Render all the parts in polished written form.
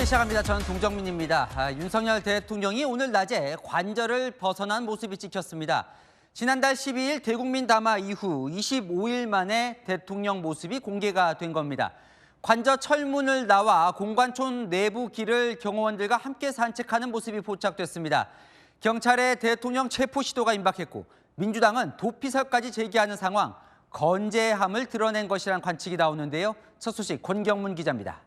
시작합니다. 저는 동정민입니다. 윤석열 대통령이 오늘 낮에 관저를 벗어난 모습이 찍혔습니다. 지난달 12일 대국민 담화 이후 25일 만에 대통령 모습이 공개가 된 겁니다. 관저 철문을 나와 공관촌 내부 길을 경호원들과 함께 산책하는 모습이 포착됐습니다. 경찰의 대통령 체포 시도가 임박했고 민주당은 도피설까지 제기하는 상황, 건재함을 드러낸 것이란 관측이 나오는데요. 첫 소식 권경문 기자입니다.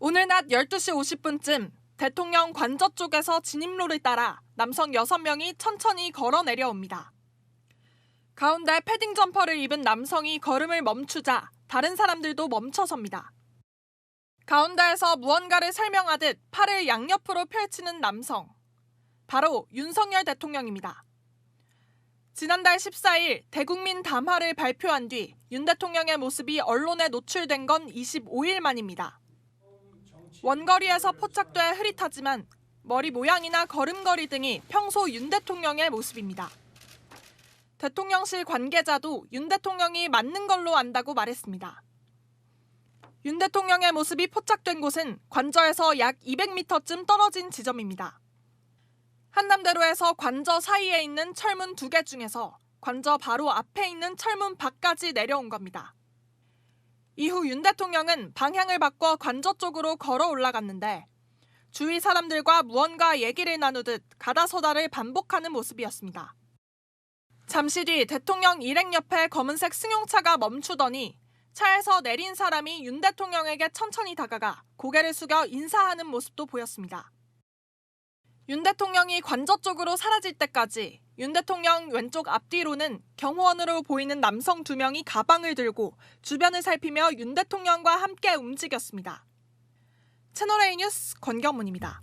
오늘 낮 12시 50분쯤 대통령 관저 쪽에서 진입로를 따라 남성 6명이 천천히 걸어 내려옵니다. 가운데 패딩 점퍼를 입은 남성이 걸음을 멈추자 다른 사람들도 멈춰섭니다. 가운데에서 무언가를 설명하듯 팔을 양옆으로 펼치는 남성. 바로 윤석열 대통령입니다. 지난달 14일 대국민 담화를 발표한 뒤 윤 대통령의 모습이 언론에 노출된 건 25일 만입니다. 원거리에서 포착돼 흐릿하지만 머리 모양이나 걸음걸이 등이 평소 윤 대통령의 모습입니다. 대통령실 관계자도 윤 대통령이 맞는 걸로 안다고 말했습니다. 윤 대통령의 모습이 포착된 곳은 관저에서 약 200m쯤 떨어진 지점입니다. 한남대로에서 관저 사이에 있는 철문 2개 중에서 관저 바로 앞에 있는 철문 밖까지 내려온 겁니다. 이후 윤 대통령은 방향을 바꿔 관저 쪽으로 걸어 올라갔는데 주위 사람들과 무언가 얘기를 나누듯 가다서다를 반복하는 모습이었습니다. 잠시 뒤 대통령 일행 옆에 검은색 승용차가 멈추더니 차에서 내린 사람이 윤 대통령에게 천천히 다가가 고개를 숙여 인사하는 모습도 보였습니다. 윤 대통령이 관저 쪽으로 사라질 때까지 윤 대통령 왼쪽 앞뒤로는 경호원으로 보이는 남성 2명이 가방을 들고 주변을 살피며 윤 대통령과 함께 움직였습니다. 채널A 뉴스 권경문입니다.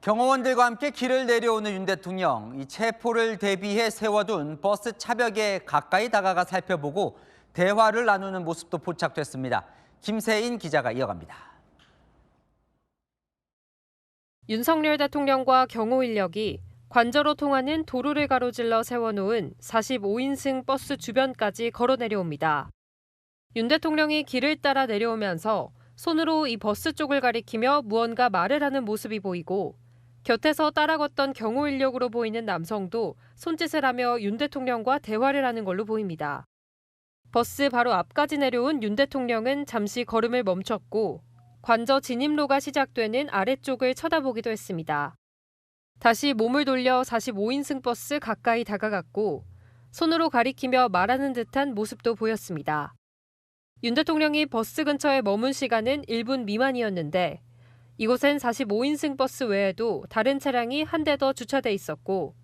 경호원들과 함께 길을 내려오는 윤 대통령, 이 체포를 대비해 세워둔 버스 차벽에 가까이 다가가 살펴보고 대화를 나누는 모습도 포착됐습니다. 김세인 기자가 이어갑니다. 윤석열 대통령과 경호 인력이 관저로 통하는 도로를 가로질러 세워놓은 45인승 버스 주변까지 걸어 내려옵니다. 윤 대통령이 길을 따라 내려오면서 손으로 이 버스 쪽을 가리키며 무언가 말을 하는 모습이 보이고 곁에서 따라 걷던 경호 인력으로 보이는 남성도 손짓을 하며 윤 대통령과 대화를 하는 걸로 보입니다. 버스 바로 앞까지 내려온 윤 대통령은 잠시 걸음을 멈췄고 관저 진입로가 시작되는 아래쪽을 쳐다보기도 했습니다. 다시 몸을 돌려 45인승 버스 가까이 다가갔고 손으로 가리키며 말하는 듯한 모습도 보였습니다. 윤 대통령이 버스 근처에 머문 시간은 1분 미만이었는데 이곳엔 45인승 버스 외에도 다른 차량이 한 대 더 주차돼 있었고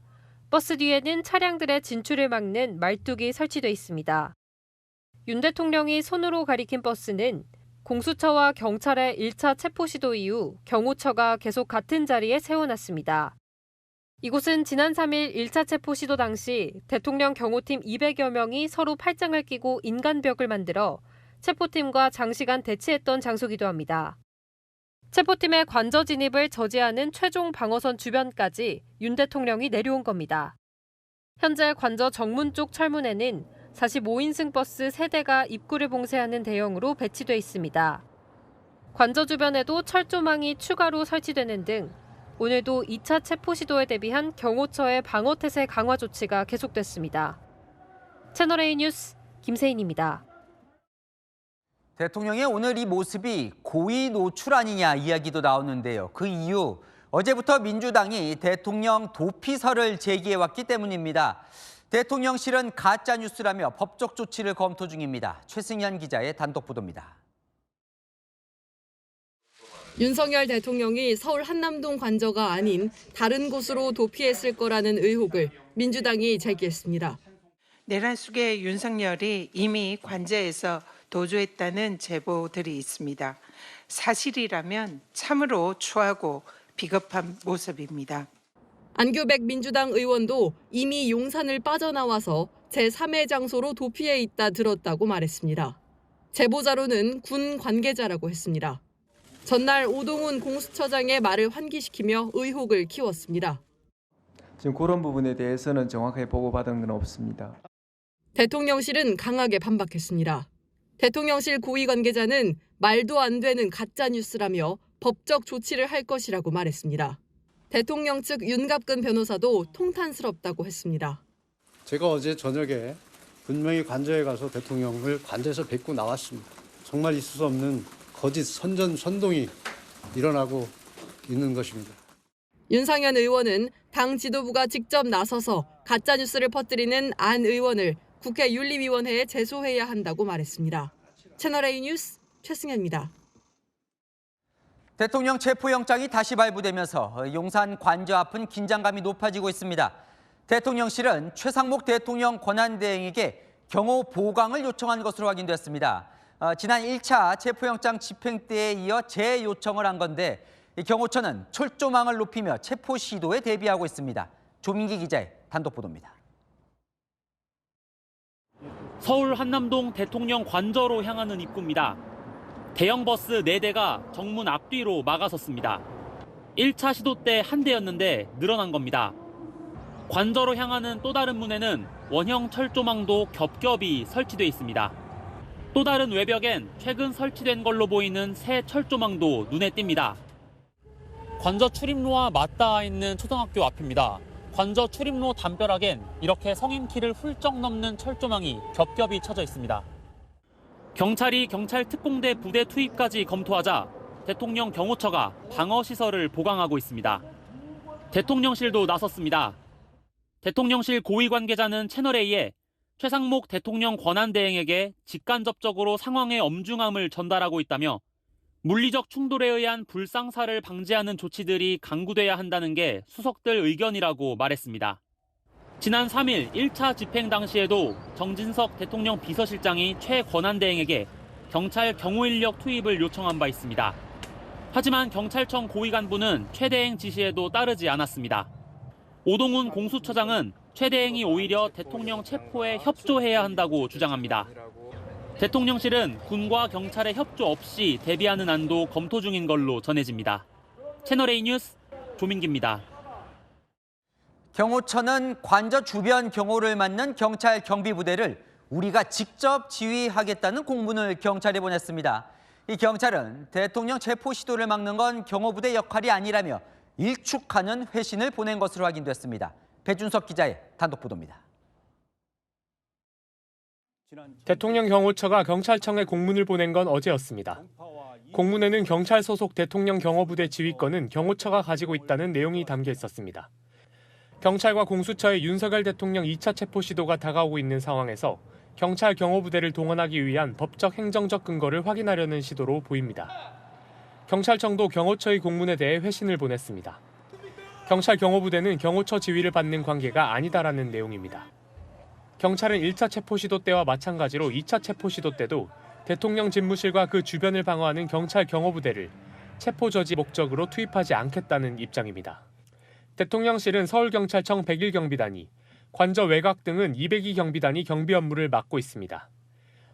버스 뒤에는 차량들의 진출을 막는 말뚝이 설치돼 있습니다. 윤 대통령이 손으로 가리킨 버스는 공수처와 경찰의 1차 체포 시도 이후 경호처가 계속 같은 자리에 세워놨습니다. 이곳은 지난 3일 1차 체포 시도 당시 대통령 경호팀 200여 명이 서로 팔짱을 끼고 인간벽을 만들어 체포팀과 장시간 대치했던 장소기도 합니다. 체포팀의 관저 진입을 저지하는 최종 방어선 주변까지 윤 대통령이 내려온 겁니다. 현재 관저 정문 쪽 철문에는 45인승 버스 3대가 입구를 봉쇄하는 대형으로 배치돼 있습니다. 관저 주변에도 철조망이 추가로 설치되는 등 오늘도 2차 체포 시도에 대비한 경호처의 방어태세 강화 조치가 계속됐습니다. 채널A 뉴스 김세인입니다. 대통령의 오늘 이 모습이 고의 노출 아니냐 이야기도 나오는데요. 그 이유, 어제부터 민주당이 대통령 도피설을 제기해왔기 때문입니다. 대통령실은 가짜뉴스라며 법적 조치를 검토 중입니다. 최승현 기자의 단독 보도입니다. 윤석열 대통령이 서울 한남동 관저가 아닌 다른 곳으로 도피했을 거라는 의혹을 민주당이 제기했습니다. 내란 속에 윤석열이 이미 관저에서 도주했다는 제보들이 있습니다. 사실이라면 참으로 추하고 비겁한 모습입니다. 안규백 민주당 의원도 이미 용산을 빠져나와서 제3의 장소로 도피해 있다 들었다고 말했습니다. 제보자로는 군 관계자라고 했습니다. 전날 오동훈 공수처장의 말을 환기시키며 의혹을 키웠습니다. 지금 그런 부분에 대해서는 정확하게 보고받은 건 없습니다. 대통령실은 강하게 반박했습니다. 대통령실 고위 관계자는 말도 안 되는 가짜뉴스라며 법적 조치를 할 것이라고 말했습니다. 대통령 측 윤갑근 변호사도 통탄스럽다고 했습니다. 제가 어제 저녁에 분명히 관저에 가서 대통령을 관저에서 뵙고 나왔습니다. 정말 있을 수 없는 거짓 선전선동이 일어나고 있는 것입니다. 윤상현 의원은 당 지도부가 직접 나서서 가짜뉴스를 퍼뜨리는 안 의원을 국회 윤리위원회에 제소해야 한다고 말했습니다. 채널A 뉴스 최승현입니다. 대통령 체포영장이 다시 발부되면서 용산 관저 앞은 긴장감이 높아지고 있습니다. 대통령실은 최상목 대통령 권한대행에게 경호 보강을 요청한 것으로 확인됐습니다. 지난 1차 체포영장 집행 때에 이어 재요청을 한 건데 경호처는 철조망을 높이며 체포 시도에 대비하고 있습니다. 조민기 기자의 단독 보도입니다. 서울 한남동 대통령 관저로 향하는 입구입니다. 대형 버스 4대가 정문 앞뒤로 막아섰습니다. 1차 시도 때 한 대였는데 늘어난 겁니다. 관저로 향하는 또 다른 문에는 원형 철조망도 겹겹이 설치돼 있습니다. 또 다른 외벽엔 최근 설치된 걸로 보이는 새 철조망도 눈에 띕니다. 관저 출입로와 맞닿아 있는 초등학교 앞입니다. 관저 출입로 담벼락엔 이렇게 성인 키를 훌쩍 넘는 철조망이 겹겹이 쳐져 있습니다. 경찰이 경찰 특공대 부대 투입까지 검토하자 대통령 경호처가 방어시설을 보강하고 있습니다. 대통령실도 나섰습니다. 대통령실 고위 관계자는 채널A에 최상목 대통령 권한대행에게 직간접적으로 상황의 엄중함을 전달하고 있다며 물리적 충돌에 의한 불상사를 방지하는 조치들이 강구돼야 한다는 게 수석들 의견이라고 말했습니다. 지난 3일 1차 집행 당시에도 정진석 대통령 비서실장이 최 권한대행에게 경찰 경호인력 투입을 요청한 바 있습니다. 하지만 경찰청 고위 간부는 최 대행 지시에도 따르지 않았습니다. 오동훈 공수처장은 최 대행이 오히려 대통령 체포에 협조해야 한다고 주장합니다. 대통령실은 군과 경찰의 협조 없이 대비하는 안도 검토 중인 걸로 전해집니다. 채널A 뉴스 조민기입니다. 경호처는 관저 주변 경호를 맡는 경찰 경비부대를 우리가 직접 지휘하겠다는 공문을 경찰에 보냈습니다. 이 경찰은 대통령 체포 시도를 막는 건 경호부대 역할이 아니라며 일축하는 회신을 보낸 것으로 확인됐습니다. 배준석 기자의 단독 보도입니다. 대통령 경호처가 경찰청에 공문을 보낸 건 어제였습니다. 공문에는 경찰 소속 대통령 경호부대 지휘권은 경호처가 가지고 있다는 내용이 담겨 있었습니다. 경찰과 공수처의 윤석열 대통령 2차 체포 시도가 다가오고 있는 상황에서 경찰 경호부대를 동원하기 위한 법적 행정적 근거를 확인하려는 시도로 보입니다. 경찰청도 경호처의 공문에 대해 회신을 보냈습니다. 경찰 경호부대는 경호처 지휘를 받는 관계가 아니다라는 내용입니다. 경찰은 1차 체포 시도 때와 마찬가지로 2차 체포 시도 때도 대통령 집무실과 그 주변을 방어하는 경찰 경호부대를 체포 저지 목적으로 투입하지 않겠다는 입장입니다. 대통령실은 서울경찰청 101경비단이, 관저 외곽 등은 202경비단이 경비 업무를 맡고 있습니다.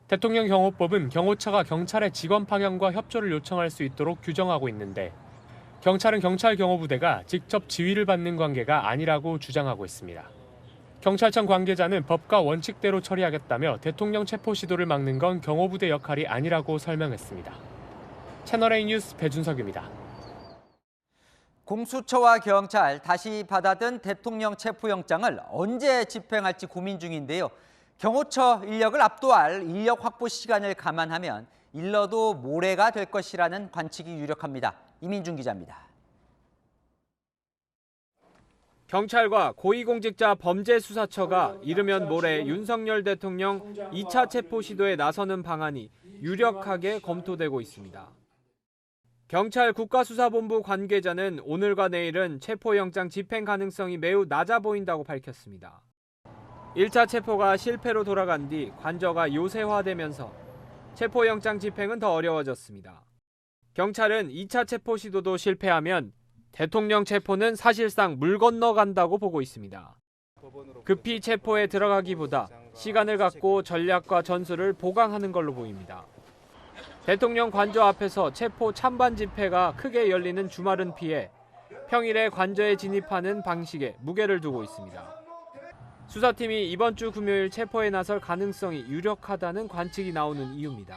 대통령 경호법은 경호처가 경찰의 직원 파견과 협조를 요청할 수 있도록 규정하고 있는데 경찰은 경찰 경호부대가 직접 지휘를 받는 관계가 아니라고 주장하고 있습니다. 경찰청 관계자는 법과 원칙대로 처리하겠다며 대통령 체포 시도를 막는 건 경호부대 역할이 아니라고 설명했습니다. 채널A 뉴스 배준석입니다. 공수처와 경찰 다시 받아든 대통령 체포영장을 언제 집행할지 고민 중인데요. 경호처 인력을 압도할 인력 확보 시간을 감안하면 일러도 모레가 될 것이라는 관측이 유력합니다. 이민중 기자입니다. 경찰과 고위공직자 범죄수사처가 이르면 모레 윤석열 대통령 2차 체포 시도에 나서는 방안이 유력하게 검토되고 있습니다. 경찰 국가수사본부 관계자는 오늘과 내일은 체포영장 집행 가능성이 매우 낮아 보인다고 밝혔습니다. 1차 체포가 실패로 돌아간 뒤 관저가 요새화되면서 체포영장 집행은 더 어려워졌습니다. 경찰은 2차 체포 시도도 실패하면 대통령 체포는 사실상 물 건너간다고 보고 있습니다. 급히 체포에 들어가기보다 시간을 갖고 전략과 전술을 보강하는 걸로 보입니다. 대통령 관저 앞에서 체포 찬반 집회가 크게 열리는 주말은 피해 평일에 관저에 진입하는 방식에 무게를 두고 있습니다. 수사팀이 이번 주 금요일 체포에 나설 가능성이 유력하다는 관측이 나오는 이유입니다.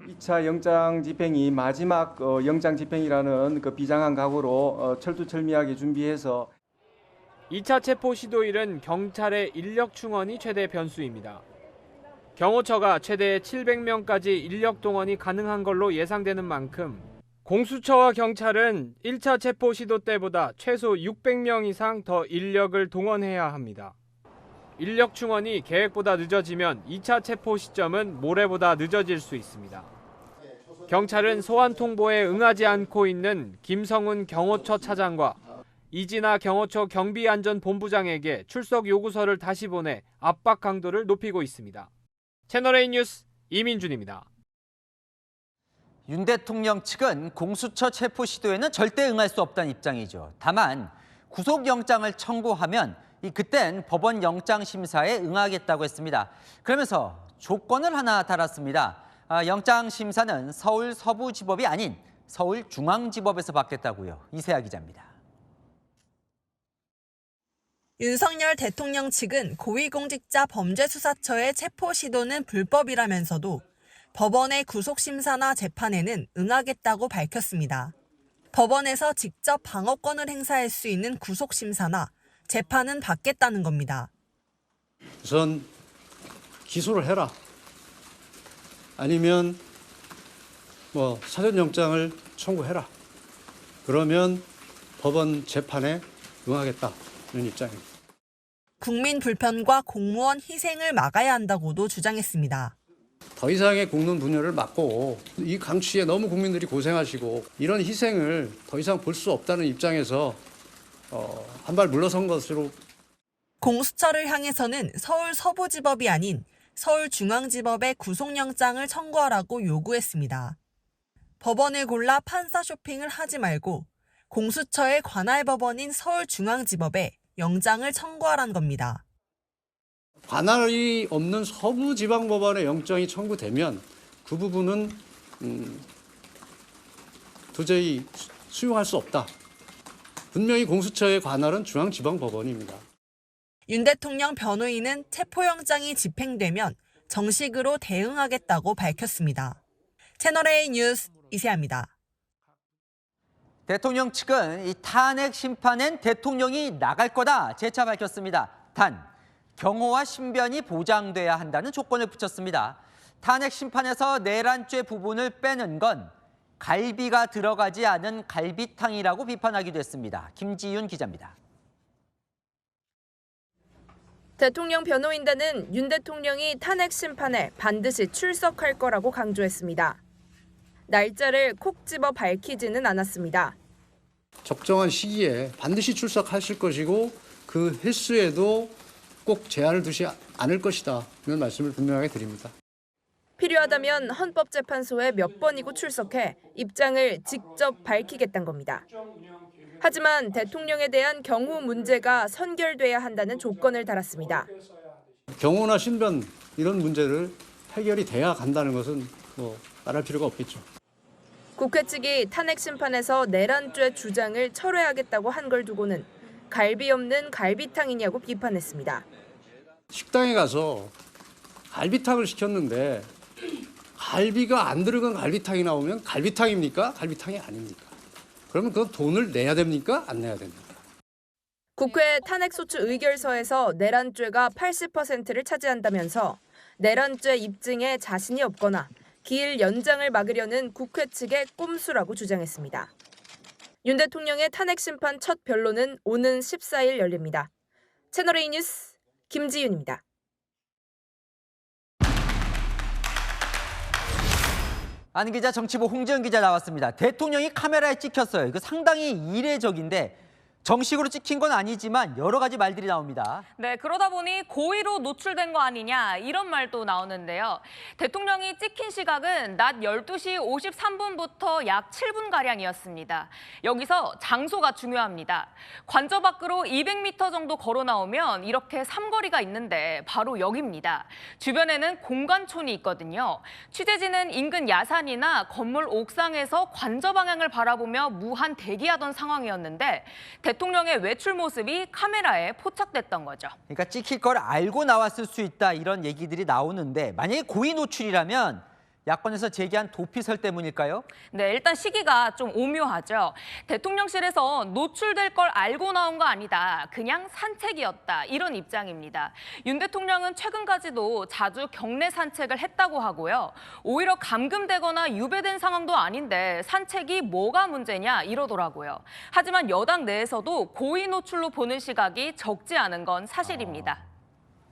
2차 영장 집행이 마지막 영장 집행이라는 그 비장한 각오로 철두철미하게 준비해서 2차 체포 시도일은 경찰의 인력 충원이 최대 변수입니다. 경호처가 최대 700명까지 인력 동원이 가능한 걸로 예상되는 만큼 공수처와 경찰은 1차 체포 시도 때보다 최소 600명 이상 더 인력을 동원해야 합니다. 인력 충원이 계획보다 늦어지면 2차 체포 시점은 모레보다 늦어질 수 있습니다. 경찰은 소환 통보에 응하지 않고 있는 김성훈 경호처 차장과 이진아 경호처 경비안전본부장에게 출석 요구서를 다시 보내 압박 강도를 높이고 있습니다. 채널A 뉴스 이민준입니다. 윤 대통령 측은 공수처 체포 시도에는 절대 응할 수 없다는 입장이죠. 다만 구속영장을 청구하면 그땐 법원 영장 심사에 응하겠다고 했습니다. 그러면서 조건을 하나 달았습니다. 영장 심사는 서울 서부지법이 아닌 서울중앙지법에서 받겠다고요. 이세아 기자입니다. 윤석열 대통령 측은 고위공직자 범죄수사처의 체포 시도는 불법이라면서도 법원의 구속심사나 재판에는 응하겠다고 밝혔습니다. 법원에서 직접 방어권을 행사할 수 있는 구속심사나 재판은 받겠다는 겁니다. 우선 기소를 해라. 아니면 사전영장을 청구해라. 그러면 법원 재판에 응하겠다는 입장입니다. 국민 불편과 공무원 희생을 막아야 한다고도 주장했습니다. 더 이상의 국론 분열을 막고 이 강추위에 너무 국민들이 고생하시고 이런 희생을 더 이상 볼 수 없다는 입장에서 한 발 물러선 것으로. 공수처를 향해서는 서울 서부지법이 아닌 서울중앙지법에 구속영장을 청구하라고 요구했습니다. 법원을 골라 판사 쇼핑을 하지 말고 공수처의 관할 법원인 서울중앙지법에 영장을 청구하란 겁니다. 관할이 없는 서부지방법원에 영장이 청구되면 그 부분은 도저히 수용할 수 없다. 분명히 공수처의 관할은 중앙지방법원입니다. 윤 대통령 변호인은 체포영장이 집행되면 정식으로 대응하겠다고 밝혔습니다. 채널A 뉴스 이세아입니다. 대통령 측은 이 탄핵 심판엔 대통령이 나갈 거다 재차 밝혔습니다. 단, 경호와 신변이 보장돼야 한다는 조건을 붙였습니다. 탄핵 심판에서 내란죄 부분을 빼는 건 갈비가 들어가지 않은 갈비탕이라고 비판하기도 했습니다. 김지윤 기자입니다. 대통령 변호인단은 윤 대통령이 탄핵 심판에 반드시 출석할 거라고 강조했습니다. 날짜를 콕 집어 밝히지는 않았습니다. 적정한 시기에 반드시 출석하실 것이고 그 횟수에도 꼭 제한을 두지 않을 것이다. 이런 말씀을 분명하게 드립니다. 필요하다면 헌법재판소에 몇 번이고 출석해 입장을 직접 밝히겠다는 겁니다. 하지만 대통령에 대한 경호 문제가 선결돼야 한다는 조건을 달았습니다. 경호나 신변 이런 문제를 해결이 돼야 간다는 것은 말할 필요가 없겠죠. 국회 측이 탄핵 심판에서 내란죄 주장을 철회하겠다고 한 걸 두고는 갈비 없는 갈비탕이냐고 비판했습니다. 식당에 가서 갈비탕을 시켰는데 갈비가 안 들어간 갈비탕이 나오면 갈비탕입니까? 갈비탕이 아닙니까? 그러면 그건 돈을 내야 됩니까? 안 내야 됩니까? 국회 탄핵소추 의결서에서 내란죄가 80%를 차지한다면서 내란죄 입증에 자신이 없거나 기일 연장을 막으려는 국회 측의 꼼수라고 주장했습니다. 윤 대통령의 탄핵 심판 첫 변론은 오는 14일 열립니다. 채널A 뉴스 김지윤입니다. 안 기자, 정치부 홍지연 기자 나왔습니다. 대통령이 카메라에 찍혔어요. 이거 상당히 이례적인데 정식으로 찍힌 건 아니지만 여러 가지 말들이 나옵니다. 네, 그러다 보니 고의로 노출된 거 아니냐 이런 말도 나오는데요. 대통령이 찍힌 시각은 낮 12시 53분부터 약 7분가량이었습니다. 여기서 장소가 중요합니다. 관저 밖으로 200m 정도 걸어 나오면 이렇게 삼거리가 있는데 바로 여기입니다. 주변에는 공관촌이 있거든요. 취재진은 인근 야산이나 건물 옥상에서 관저 방향을 바라보며 무한 대기하던 상황이었는데 대통령의 외출 모습이 카메라에 포착됐던 거죠. 그러니까 찍힐 걸 알고 나왔을 수 있다 이런 얘기들이 나오는데 만약에 고의 노출이라면 야권에서 제기한 도피설 때문일까요? 네, 일단 시기가 좀 오묘하죠. 대통령실에서 노출될 걸 알고 나온 거 아니다. 그냥 산책이었다. 이런 입장입니다. 윤 대통령은 최근까지도 자주 경내 산책을 했다고 하고요. 오히려 감금되거나 유배된 상황도 아닌데 산책이 뭐가 문제냐 이러더라고요. 하지만 여당 내에서도 고의 노출로 보는 시각이 적지 않은 건 사실입니다.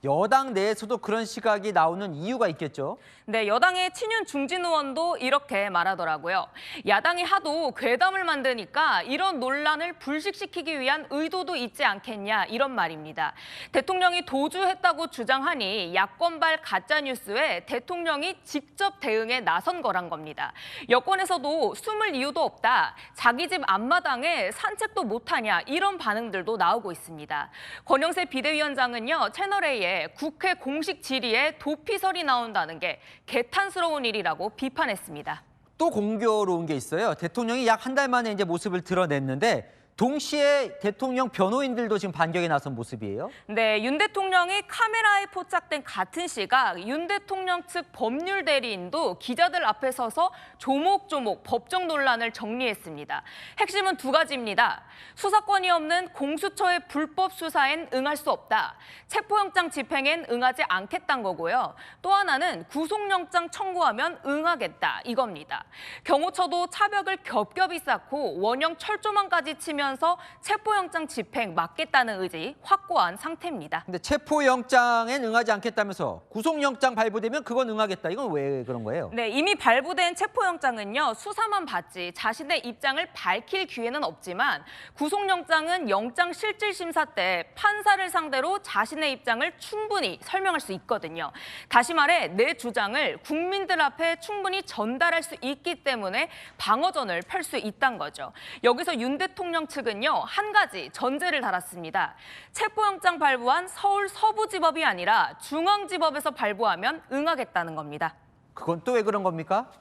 여당 내에서도 그런 시각이 나오는 이유가 있겠죠? 네, 여당의 친윤 중진 의원도 이렇게 말하더라고요. 야당이 하도 괴담을 만드니까 이런 논란을 불식시키기 위한 의도도 있지 않겠냐 이런 말입니다. 대통령이 도주했다고 주장하니 야권발 가짜뉴스에 대통령이 직접 대응에 나선 거란 겁니다. 여권에서도 숨을 이유도 없다. 자기 집 앞마당에 산책도 못하냐 이런 반응들도 나오고 있습니다. 권영세 비대위원장은요. 채널A에 국회 공식 질의에 도피설이 나온다는 게 개탄스러운 일이라고 비판했습니다. 또 공교로운 게 있어요. 대통령이 약 한 달 만에 이제 모습을 드러냈는데 동시에 대통령 변호인들도 지금 반격에 나선 모습이에요. 네, 윤 대통령이 카메라에 포착된 같은 시각 윤 대통령 측 법률 대리인도 기자들 앞에 서서 조목조목 법정 논란을 정리했습니다. 핵심은 두 가지입니다. 수사권이 없는 공수처의 불법 수사엔 응할 수 없다. 체포영장 집행엔 응하지 않겠다는 거고요. 또 하나는 구속영장 청구하면 응하겠다 이겁니다. 경호처도 차벽을 겹겹이 쌓고 원형 철조망까지 치면서 체포영장 집행 막겠다는 의지 확고한 상태입니다. 근데 체포영장엔 응하지 않겠다면서 구속영장 발부되면 그건 응하겠다. 이건 왜 그런 거예요? 네, 이미 발부된 체포영장은요. 수사만 받지 자신의 입장을 밝힐 기회는 없지만 구속영장은 영장실질심사 때 판사를 상대로 자신의 입장을 충분히 설명할 수 있거든요. 다시 말해 내 주장을 국민들 앞에 충분히 전달할 수 있기 때문에 방어전을 펼 수 있다는 거죠. 여기서 윤 대통령 측은요. 한 가지 전제를 달았습니다. 체포영장 발부한 서울 서부지법이 아니라 중앙지법에서 발부하면 응하겠다는 겁니다. 그건 또 왜 그런 겁니까?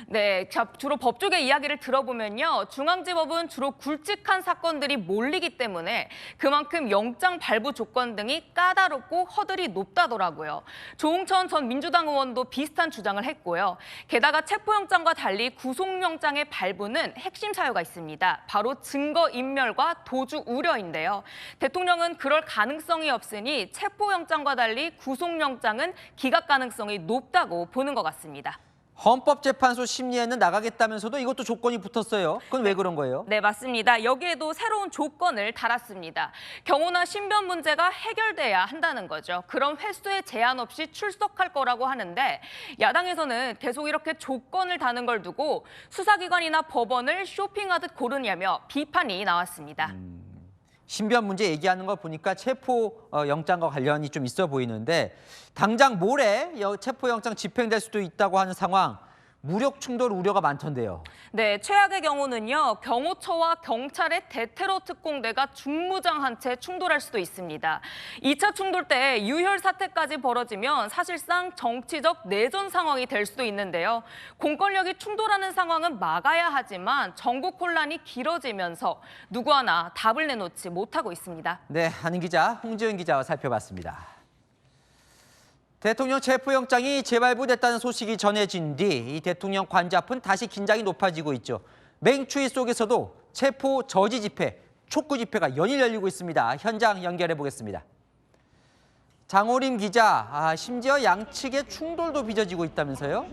네, 주로 법조계 이야기를 들어보면요. 중앙지법은 주로 굵직한 사건들이 몰리기 때문에 그만큼 영장 발부 조건 등이 까다롭고 허들이 높다더라고요. 조홍천 전 민주당 의원도 비슷한 주장을 했고요. 게다가 체포영장과 달리 구속영장의 발부는 핵심 사유가 있습니다. 바로 증거인멸과 도주 우려인데요. 대통령은 그럴 가능성이 없으니 체포영장과 달리 구속영장은 기각 가능성이 높다고 보는 것 같습니다. 헌법재판소 심리에는 나가겠다면서도 이것도 조건이 붙었어요. 그건 왜 그런 거예요? 네, 맞습니다. 여기에도 새로운 조건을 달았습니다. 경호나 신변 문제가 해결돼야 한다는 거죠. 그럼 횟수에 제한 없이 출석할 거라고 하는데 야당에서는 계속 이렇게 조건을 다는 걸 두고 수사기관이나 법원을 쇼핑하듯 고르냐며 비판이 나왔습니다. 신변 문제 얘기하는 거 보니까 체포영장과 관련이 좀 있어 보이는데 당장 모레 체포영장 집행될 수도 있다고 하는 상황, 무력 충돌 우려가 많던데요. 네, 최악의 경우는요. 경호처와 경찰의 대테러 특공대가 중무장한 채 충돌할 수도 있습니다. 2차 충돌 때 유혈 사태까지 벌어지면 사실상 정치적 내전 상황이 될 수도 있는데요. 공권력이 충돌하는 상황은 막아야 하지만 전국 혼란이 길어지면서 누구 하나 답을 내놓지 못하고 있습니다. 네, 한은 기자, 홍지은 기자와 살펴봤습니다. 대통령 체포영장이 재발부됐다는 소식이 전해진 뒤 이 대통령 관저 앞은 다시 긴장이 높아지고 있죠. 맹추위 속에서도 체포 저지 집회, 촉구 집회가 연일 열리고 있습니다. 현장 연결해 보겠습니다. 장호림 기자, 심지어 양측의 충돌도 빚어지고 있다면서요?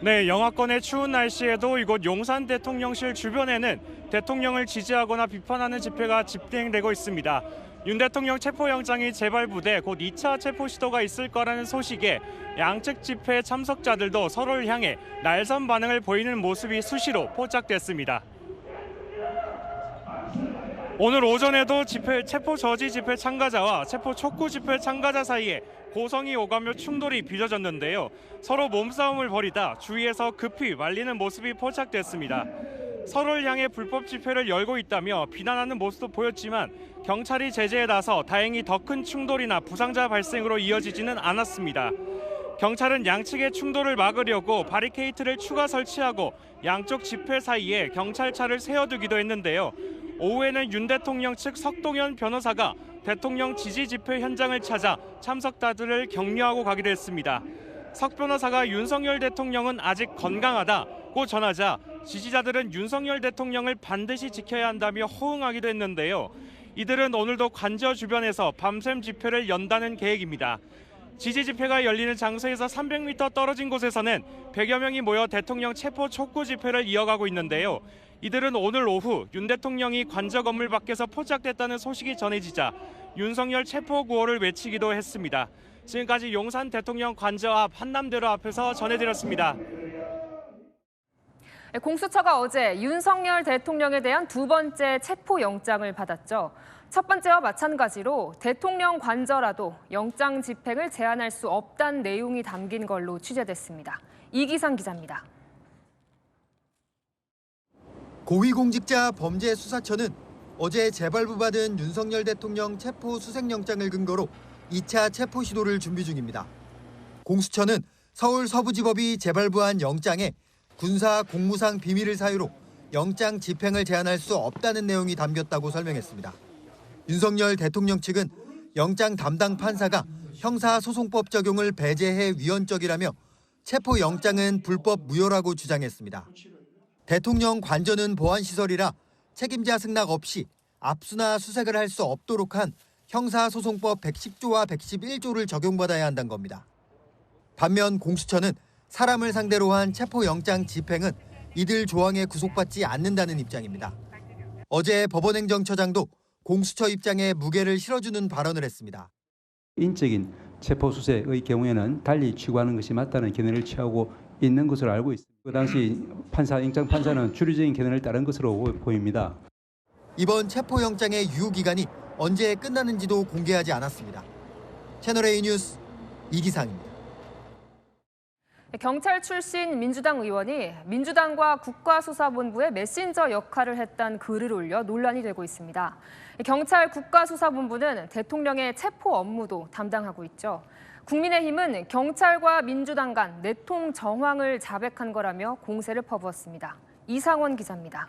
네, 영하권의 추운 날씨에도 이곳 용산 대통령실 주변에는 대통령을 지지하거나 비판하는 집회가 집행되고 있습니다. 윤 대통령 체포영장이 재발부돼 곧 2차 체포 시도가 있을 거라는 소식에 양측 집회 참석자들도 서로를 향해 날선 반응을 보이는 모습이 수시로 포착됐습니다. 오늘 오전에도 체포 저지 집회 참가자와 체포 촉구 집회 참가자 사이에 고성이 오가며 충돌이 빚어졌는데요. 서로 몸싸움을 벌이다 주위에서 급히 말리는 모습이 포착됐습니다. 서로를 향해 불법 집회를 열고 있다며 비난하는 모습도 보였지만 경찰이 제재에 나서 다행히 더 큰 충돌이나 부상자 발생으로 이어지지는 않았습니다. 경찰은 양측의 충돌을 막으려고 바리케이트를 추가 설치하고 양쪽 집회 사이에 경찰차를 세워두기도 했는데요. 오후에는 윤 대통령 측 석동현 변호사가 대통령 지지 집회 현장을 찾아 참석자들을 격려하고 가기도 했습니다. 석 변호사가 윤석열 대통령은 아직 건강하다고 전하자 지지자들은 윤석열 대통령을 반드시 지켜야 한다며 호응하기도 했는데요. 이들은 오늘도 관저 주변에서 밤샘 집회를 연다는 계획입니다. 지지 집회가 열리는 장소에서 300m 떨어진 곳에서는 100여 명이 모여 대통령 체포 촉구 집회를 이어가고 있는데요. 이들은 오늘 오후 윤 대통령이 관저 건물 밖에서 포착됐다는 소식이 전해지자 윤석열 체포 구호를 외치기도 했습니다. 지금까지 용산 대통령 관저 앞 한남대로 앞에서 전해드렸습니다. 공수처가 어제 윤석열 대통령에 대한 두 번째 체포영장을 받았죠. 첫 번째와 마찬가지로 대통령 관저라도 영장 집행을 제한할 수 없다는 내용이 담긴 걸로 취재됐습니다. 이기상 기자입니다. 고위공직자 범죄수사처는 어제 재발부 받은 윤석열 대통령 체포 수색영장을 근거로 2차 체포 시도를 준비 중입니다. 공수처는 서울 서부지법이 재발부한 영장에 군사 공무상 비밀을 사유로 영장 집행을 제한할 수 없다는 내용이 담겼다고 설명했습니다. 윤석열 대통령 측은 영장 담당 판사가 형사소송법 적용을 배제해 위헌적이라며 체포 영장은 불법 무효라고 주장했습니다. 대통령 관저는 보안시설이라 책임자 승낙 없이 압수나 수색을 할 수 없도록 한 형사소송법 110조와 111조를 적용받아야 한다는 겁니다. 반면 공수처는 사람을 상대로 한 체포영장 집행은 이들 조항에 구속받지 않는다는 입장입니다. 어제 법원행정처장도 공수처 입장에 무게를 실어주는 발언을 했습니다. 인적인 체포수색의 경우에는 달리 취구하는 것이 맞다는 견해를 취하고 있는 것으로 알고 있습니다. 그 당시 영장 판사는 주류적인 견해를 따른 것으로 보입니다. 이번 체포영장의 유효기간이 언제 끝나는지도 공개하지 않았습니다. 채널A 뉴스 이기상입니다. 경찰 출신 민주당 의원이 민주당과 국가수사본부의 메신저 역할을 했다는 글을 올려 논란이 되고 있습니다. 경찰 국가수사본부는 대통령의 체포 업무도 담당하고 있죠. 국민의힘은 경찰과 민주당 간 내통 정황을 자백한 거라며 공세를 퍼부었습니다. 이상원 기자입니다.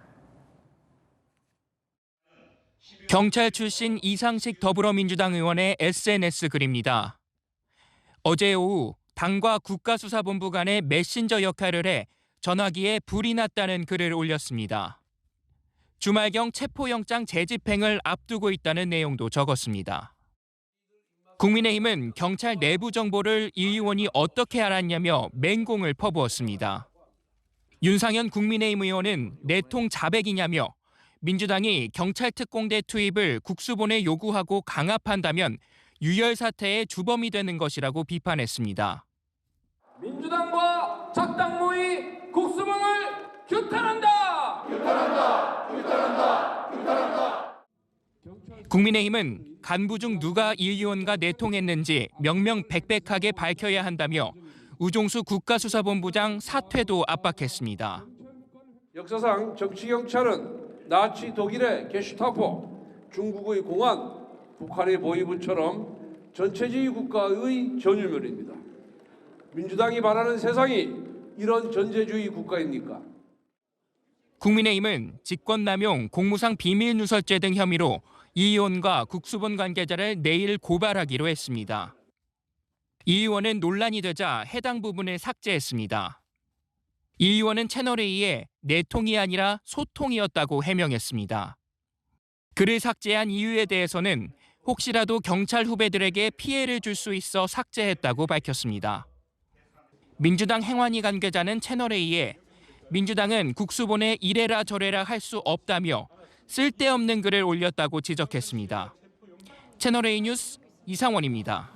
경찰 출신 이상식 더불어민주당 의원의 SNS 글입니다. 어제 오후 당과 국가수사본부 간의 메신저 역할을 해 전화기에 불이 났다는 글을 올렸습니다. 주말경 체포영장 재집행을 앞두고 있다는 내용도 적었습니다. 국민의힘은 경찰 내부 정보를 이 의원이 어떻게 알았냐며 맹공을 퍼부었습니다. 윤상현 국민의힘 의원은 내통 자백이냐며 민주당이 경찰특공대 투입을 국수본에 요구하고 강압한다면 유혈 사태의 주범이 되는 것이라고 비판했습니다. 민주당과 작당 모의 국수본을 규탄한다. 국민의힘은 간부 중 누가 이 의원과 내통했는지 명명백백하게 밝혀야 한다며 우종수 국가수사본부장 사퇴도 압박했습니다. 역사상 정치경찰은 나치 독일의 게슈타포, 중국의 공안, 북한의 보위부처럼 전체주의 국가의 전유물입니다. 민주당이 바라는 세상이 이런 전제주의 국가입니까? 국민의힘은 직권남용, 공무상 비밀누설죄 등 혐의로 이 의원과 국수본 관계자를 내일 고발하기로 했습니다. 이 의원은 논란이 되자 해당 부분을 삭제했습니다. 이 의원은 채널A에 내통이 아니라 소통이었다고 해명했습니다. 글을 삭제한 이유에 대해서는 혹시라도 경찰 후배들에게 피해를 줄 수 있어 삭제했다고 밝혔습니다. 민주당 행완위 관계자는 채널A에 민주당은 국수본에 이래라 저래라 할 수 없다며 쓸데없는 글을 올렸다고 지적했습니다. 채널A 뉴스 이상원입니다.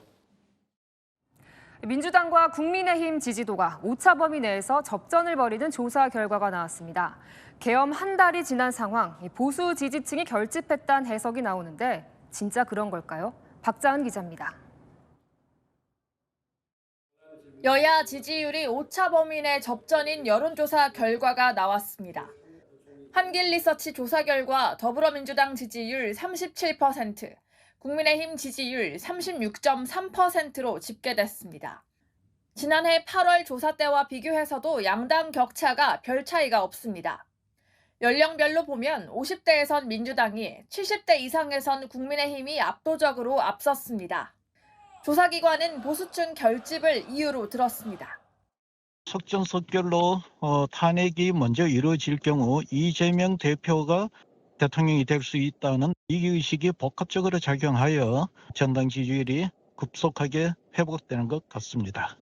민주당과 국민의힘 지지도가 오차 범위 내에서 접전을 벌이는 조사 결과가 나왔습니다. 계엄 한 달이 지난 상황, 보수 지지층이 결집했다는 해석이 나오는데 진짜 그런 걸까요? 박자은 기자입니다. 여야 지지율이 오차 범위 내 접전인 여론조사 결과가 나왔습니다. 한길리서치 조사 결과 더불어민주당 지지율 37%, 국민의힘 지지율 36.3%로 집계됐습니다. 지난해 8월 조사 때와 비교해서도 양당 격차가 별 차이가 없습니다. 연령별로 보면 50대에선 민주당이, 70대 이상에선 국민의힘이 압도적으로 앞섰습니다. 조사기관은 보수층 결집을 이유로 들었습니다. 속전속결로 탄핵이 먼저 이루어질 경우 이재명 대표가 대통령이 될 수 있다는 위기의식이 복합적으로 작용하여 전당 지지율이 급속하게 회복되는 것 같습니다.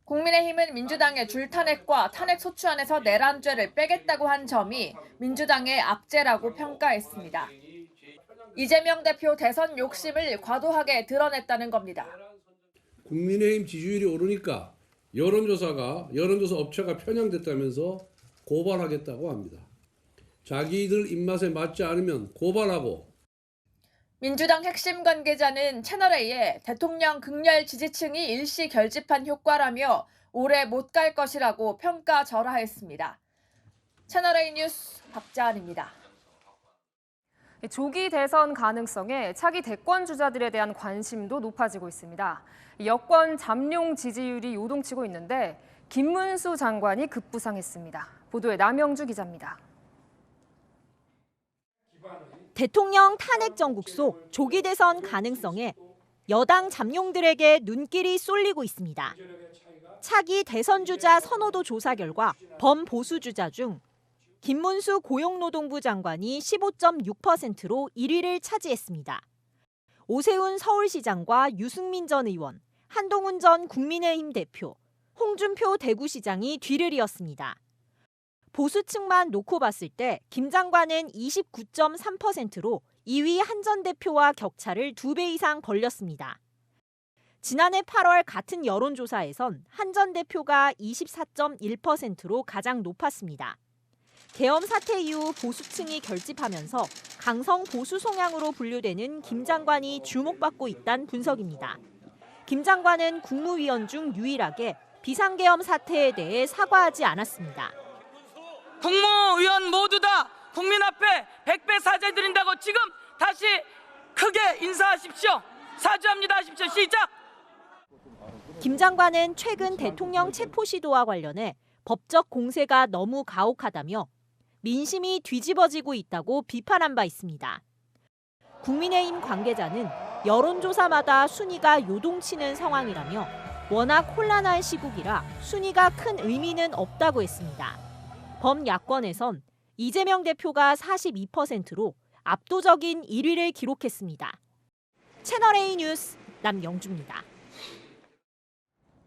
국민의힘은 민주당의 줄탄핵과 탄핵 소추안에서 내란죄를 빼겠다고 한 점이 민주당의 악재라고 평가했습니다. 이재명 대표 대선 욕심을 과도하게 드러냈다는 겁니다. 국민의힘 지지율이 오르니까 여론조사 업체가 편향됐다면서 고발하겠다고 합니다. 자기들 입맛에 맞지 않으면 고발하고. 민주당 핵심 관계자는 채널A에 대통령 극렬 지지층이 일시 결집한 효과라며 오래 못 갈 것이라고 평가절하했습니다. 채널A 뉴스 박자은입니다. 조기 대선 가능성에 차기 대권 주자들에 대한 관심도 높아지고 있습니다. 여권 잠룡 지지율이 요동치고 있는데 김문수 장관이 급부상했습니다. 보도에 남영주 기자입니다. 대통령 탄핵 정국 속 조기 대선 가능성에 여당 잠룡들에게 눈길이 쏠리고 있습니다. 차기 대선 주자 선호도 조사 결과 범보수 주자 중 김문수 고용노동부 장관이 15.6%로 1위를 차지했습니다. 오세훈 서울시장과 유승민 전 의원, 한동훈 전 국민의힘 대표, 홍준표 대구시장이 뒤를 이었습니다. 보수층만 놓고 봤을 때 김 장관은 29.3%로 2위 한 전 대표와 격차를 2배 이상 벌렸습니다. 지난해 8월 같은 여론조사에선 한 전 대표가 24.1%로 가장 높았습니다. 계엄 사태 이후 보수층이 결집하면서 강성 보수 성향으로 분류되는 김 장관이 주목받고 있다는 분석입니다. 김 장관은 국무위원 중 유일하게 비상계엄 사태에 대해 사과하지 않았습니다. 국무위원 모두 다 국민 앞에 100배 사죄드린다고 지금 다시 크게 인사하십시오. 사죄합니다 하십시오. 시작! 김 장관은 최근 대통령 체포 시도와 관련해 법적 공세가 너무 가혹하다며 민심이 뒤집어지고 있다고 비판한 바 있습니다. 국민의힘 관계자는 여론조사마다 순위가 요동치는 상황이라며 워낙 혼란한 시국이라 순위가 큰 의미는 없다고 했습니다. 범야권에선 이재명 대표가 42%로 압도적인 1위를 기록했습니다. 채널A 뉴스 남영주입니다.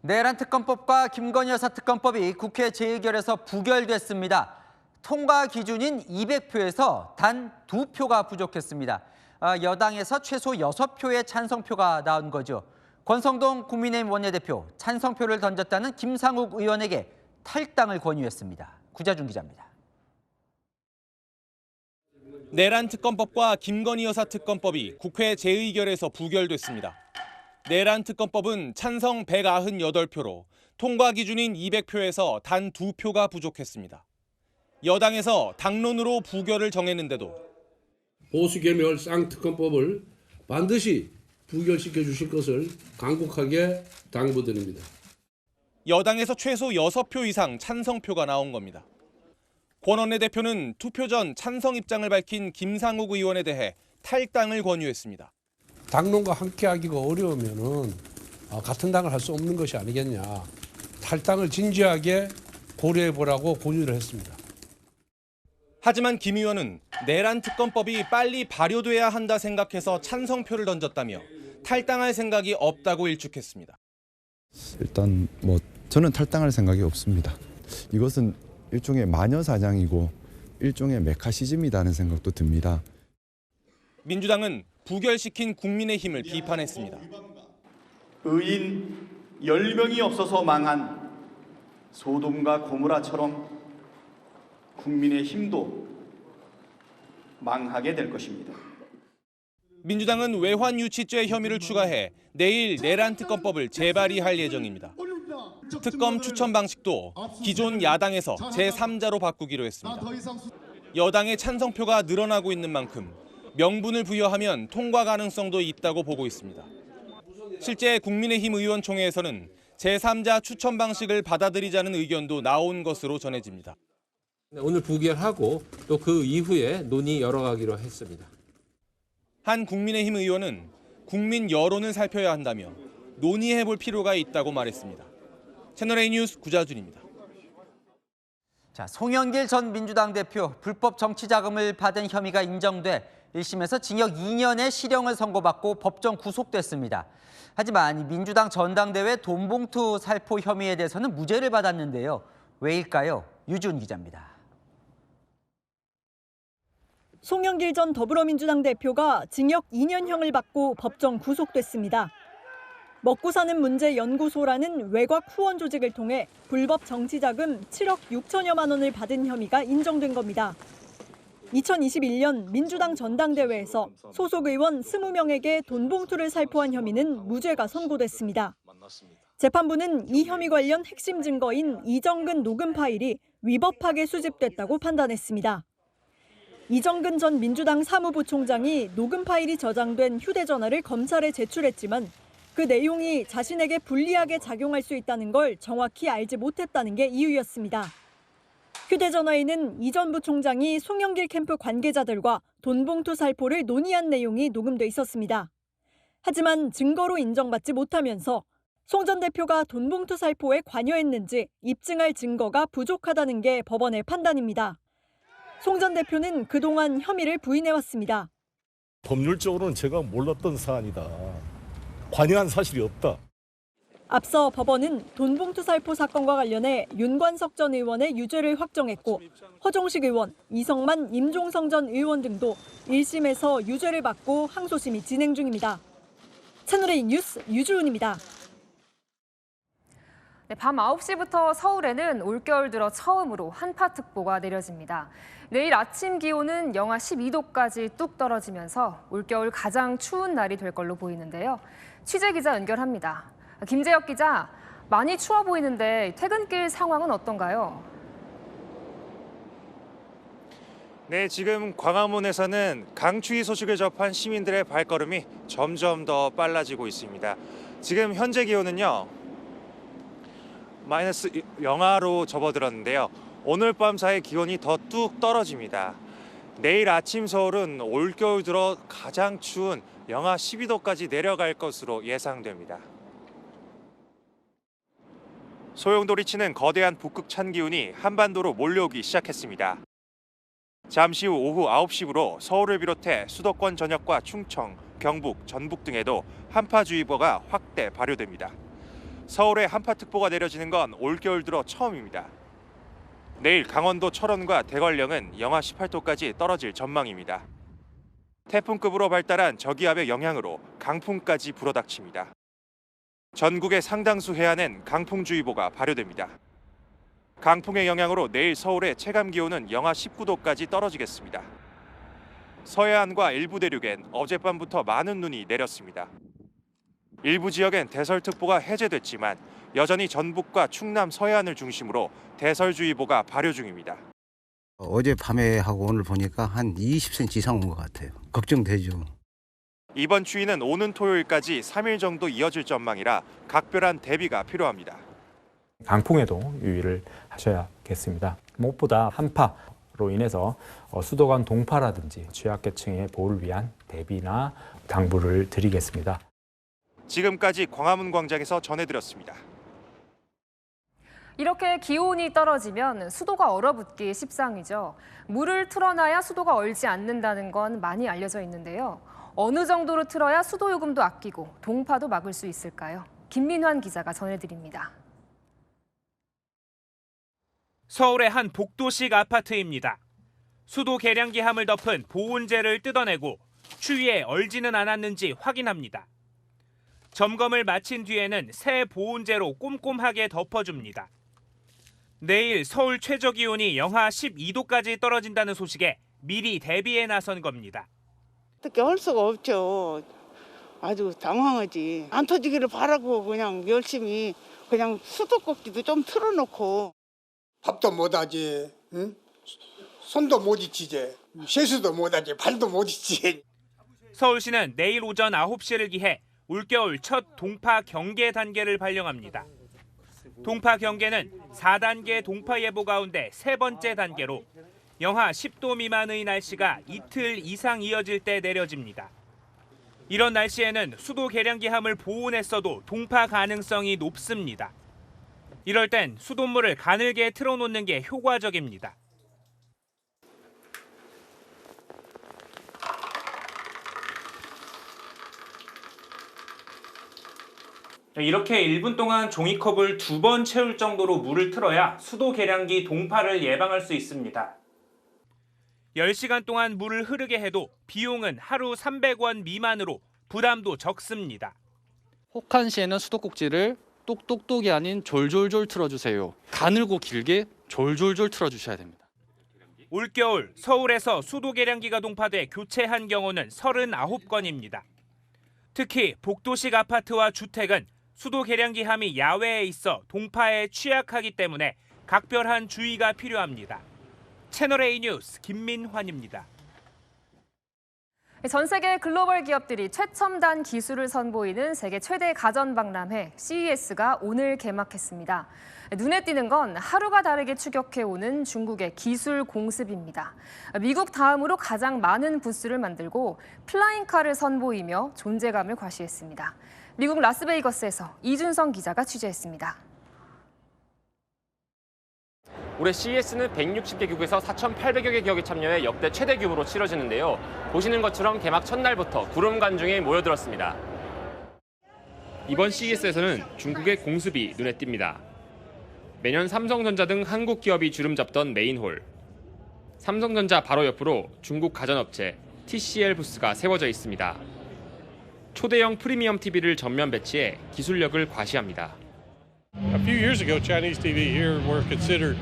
내란 특검법과 김건희 여사 특검법이 국회 재의결에서 부결됐습니다. 통과 기준인 200표에서 단 2표가 부족했습니다. 여당에서 최소 6표의 찬성표가 나온 거죠. 권성동 국민의힘 원내대표 찬성표를 던졌다는 김상욱 의원에게 탈당을 권유했습니다. 구자준 기자입니다. 내란 특검법과 김건희 여사 특검법이 국회 재의결에서 부결됐습니다. 내란 특검법은 찬성 198표로 통과 기준인 200표에서 단 2표가 부족했습니다. 여당에서 당론으로 부결을 정했는데도 보수개멸 쌍특검법을 반드시 부결시켜 주실 것을 간곡하게 당부드립니다. 여당에서 최소 6표 이상 찬성표가 나온 겁니다. 권 원내대표는 투표 전 찬성 입장을 밝힌 김상욱 의원에 대해 탈당을 권유했습니다. 당론과 함께하기가 어려우면은 같은 당을 할 수 없는 것이 아니겠냐. 탈당을 진지하게 고려해보라고 권유를 했습니다. 하지만 김 의원은 내란 특검법이 빨리 발효돼야 한다 생각해서 찬성표를 던졌다며 탈당할 생각이 없다고 일축했습니다. 일단 저는 탈당할 생각이 없습니다. 이것은 일종의 마녀사냥이고 일종의 메카시즘이라는 생각도 듭니다. 민주당은 부결시킨 국민의힘을 비판했습니다. 의인 10명이 없어서 망한 소돔과 고모라처럼 국민의힘도 망하게 될 것입니다. 민주당은 외환유치죄 혐의를 추가해 내일 내란 특검법을 재발의할 예정입니다. 특검 추천 방식도 기존 야당에서 제3자로 바꾸기로 했습니다. 여당의 찬성표가 늘어나고 있는 만큼 명분을 부여하면 통과 가능성도 있다고 보고 있습니다. 실제 국민의힘 의원총회에서는 제3자 추천 방식을 받아들이자는 의견도 나온 것으로 전해집니다. 오늘 부결하고 또 그 이후에 논의 열어가기로 했습니다. 한 국민의힘 의원은 국민 여론을 살펴야 한다며 논의해볼 필요가 있다고 말했습니다. 채널A 뉴스 구자준입니다. 자, 송영길 전 민주당 대표 불법 정치 자금을 받은 혐의가 인정돼 1심에서 징역 2년의 실형을 선고받고 법정 구속됐습니다. 하지만 민주당 전당대회 돈봉투 살포 혐의에 대해서는 무죄를 받았는데요. 왜일까요? 유준 기자입니다. 송영길 전 더불어민주당 대표가 징역 2년형을 받고 법정 구속됐습니다. 먹고 사는 문제 연구소라는 외곽 후원 조직을 통해 불법 정치자금 7억 6천여만 원을 받은 혐의가 인정된 겁니다. 2021년 민주당 전당대회에서 소속 의원 20명에게 돈봉투를 살포한 혐의는 무죄가 선고됐습니다. 재판부는 이 혐의 관련 핵심 증거인 이정근 녹음 파일이 위법하게 수집됐다고 판단했습니다. 이정근 전 민주당 사무부총장이 녹음 파일이 저장된 휴대전화를 검찰에 제출했지만 그 내용이 자신에게 불리하게 작용할 수 있다는 걸 정확히 알지 못했다는 게 이유였습니다. 휴대전화에는 이 전 부총장이 송영길 캠프 관계자들과 돈봉투 살포를 논의한 내용이 녹음돼 있었습니다. 하지만 증거로 인정받지 못하면서 송 전 대표가 돈봉투 살포에 관여했는지 입증할 증거가 부족하다는 게 법원의 판단입니다. 송 전 대표는 그동안 혐의를 부인해왔습니다. 법률적으로는 제가 몰랐던 사안이다. 관여한 사실이 없다. 앞서 법원은 돈봉투 살포 사건과 관련해 윤관석 전 의원의 유죄를 확정했고 허종식 의원, 이성만, 임종성 전 의원 등도 1심에서 유죄를 받고 항소심이 진행 중입니다. 채널A 뉴스 유주은입니다. 네, 밤 9시부터 서울에는 올겨울 들어 처음으로 한파특보가 내려집니다. 내일 아침 기온은 영하 12도까지 뚝 떨어지면서 올겨울 가장 추운 날이 될 걸로 보이는데요. 취재기자 연결합니다. 김재혁 기자, 많이 추워 보이는데 퇴근길 상황은 어떤가요? 네, 지금 광화문에서는 강추위 소식을 접한 시민들의 발걸음이 점점 더 빨라지고 있습니다. 지금 현재 기온은요, 마이너스 영하로 접어들었는데요. 오늘 밤 사이 기온이 더 뚝 떨어집니다. 내일 아침 서울은 올겨울 들어 가장 추운 영하 12도까지 내려갈 것으로 예상됩니다. 소용돌이 치는 거대한 북극 찬 기운이 한반도로 몰려오기 시작했습니다. 잠시 후 오후 9시부로 서울을 비롯해 수도권 전역과 충청, 경북, 전북 등에도 한파주의보가 확대 발효됩니다. 서울에 한파특보가 내려지는 건 올겨울 들어 처음입니다. 내일 강원도 철원과 대관령은 영하 18도까지 떨어질 전망입니다. 태풍급으로 발달한 저기압의 영향으로 강풍까지 불어닥칩니다. 전국의 상당수 해안엔 강풍주의보가 발효됩니다. 강풍의 영향으로 내일 서울의 체감 기온은 영하 19도까지 떨어지겠습니다. 서해안과 일부 대륙엔 어젯밤부터 많은 눈이 내렸습니다. 일부 지역엔 대설특보가 해제됐지만 여전히 전북과 충남 서해안을 중심으로 대설주의보가 발효 중입니다. 어젯밤에 하고 오늘 보니까 한 20cm 이상 온 것 같아요. 걱정되죠. 이번 추위는 오는 토요일까지 3일 정도 이어질 전망이라 각별한 대비가 필요합니다. 강풍에도 유의를 하셔야겠습니다. 무엇보다 한파로 인해서 수도 간 동파라든지 취약계층의 보호를 위한 대비나 당부를 드리겠습니다. 지금까지 광화문 광장에서 전해드렸습니다. 이렇게 기온이 떨어지면 수도가 얼어붙기 십상이죠. 물을 틀어놔야 수도가 얼지 않는다는 건 많이 알려져 있는데요. 어느 정도로 틀어야 수도 요금도 아끼고 동파도 막을 수 있을까요? 김민환 기자가 전해드립니다. 서울의 한 복도식 아파트입니다. 수도 계량기함을 덮은 보온재를 뜯어내고 추위에 얼지는 않았는지 확인합니다. 점검을 마친 뒤에는 새 보온재로 꼼꼼하게 덮어줍니다. 내일 서울 최저기온이 영하 12도까지 떨어진다는 소식에 미리 대비에 나선 겁니다. 어떻게 할 수가 없죠. 아주 당황하지. 안 터지기를 바라고 그냥 열심히 그냥 수도꼭지도 좀 틀어놓고. 밥도 못하지, 응? 손도 못 잊지, 세수도 못하지, 발도 못 잊지. 서울시는 내일 오전 9시를 기해 올겨울 첫 동파 경계 단계를 발령합니다. 동파 경계는 4단계 동파 예보 가운데 세 번째 단계로 영하 10도 미만의 날씨가 이틀 이상 이어질 때 내려집니다. 이런 날씨에는 수도 계량기함을 보온했어도 동파 가능성이 높습니다. 이럴 땐 수돗물을 가늘게 틀어놓는 게 효과적입니다. 이렇게 1분 동안 종이컵을 2번 채울 정도로 물을 틀어야 수도 계량기 동파를 예방할 수 있습니다. 10시간 동안 물을 흐르게 해도 비용은 하루 300원 미만으로 부담도 적습니다. 혹한 시에는 수도꼭지를 똑똑똑이 아닌 졸졸졸 틀어주세요. 가늘고 길게 졸졸졸 틀어주셔야 됩니다. 올겨울 서울에서 수도 계량기가 동파돼 교체한 경우는 39건입니다. 특히 복도식 아파트와 주택은 수도 계량기함이 야외에 있어 동파에 취약하기 때문에 각별한 주의가 필요합니다. 채널A 뉴스 김민환입니다. 전 세계 글로벌 기업들이 최첨단 기술을 선보이는 세계 최대 가전박람회 CES가 오늘 개막했습니다. 눈에 띄는 건 하루가 다르게 추격해오는 중국의 기술 공습입니다. 미국 다음으로 가장 많은 부스를 만들고 플라잉카를 선보이며 존재감을 과시했습니다. 미국 라스베이거스에서 이준성 기자가 취재했습니다. 올해 CES는 160개국에서 4,800여 개 기업이 참여해 역대 최대 규모로 치러지는데요. 보시는 것처럼 개막 첫날부터 구름 관중이 모여들었습니다. 이번 CES에서는 중국의 공습이 눈에 띕니다. 매년 삼성전자 등 한국 기업이 주름 잡던 메인홀. 삼성전자 바로 옆으로 중국 가전업체 TCL 부스가 세워져 있습니다. 초대형 프리미엄 TV를 전면 배치해 기술력을 과시합니다. A few years ago, Chinese TV here were considered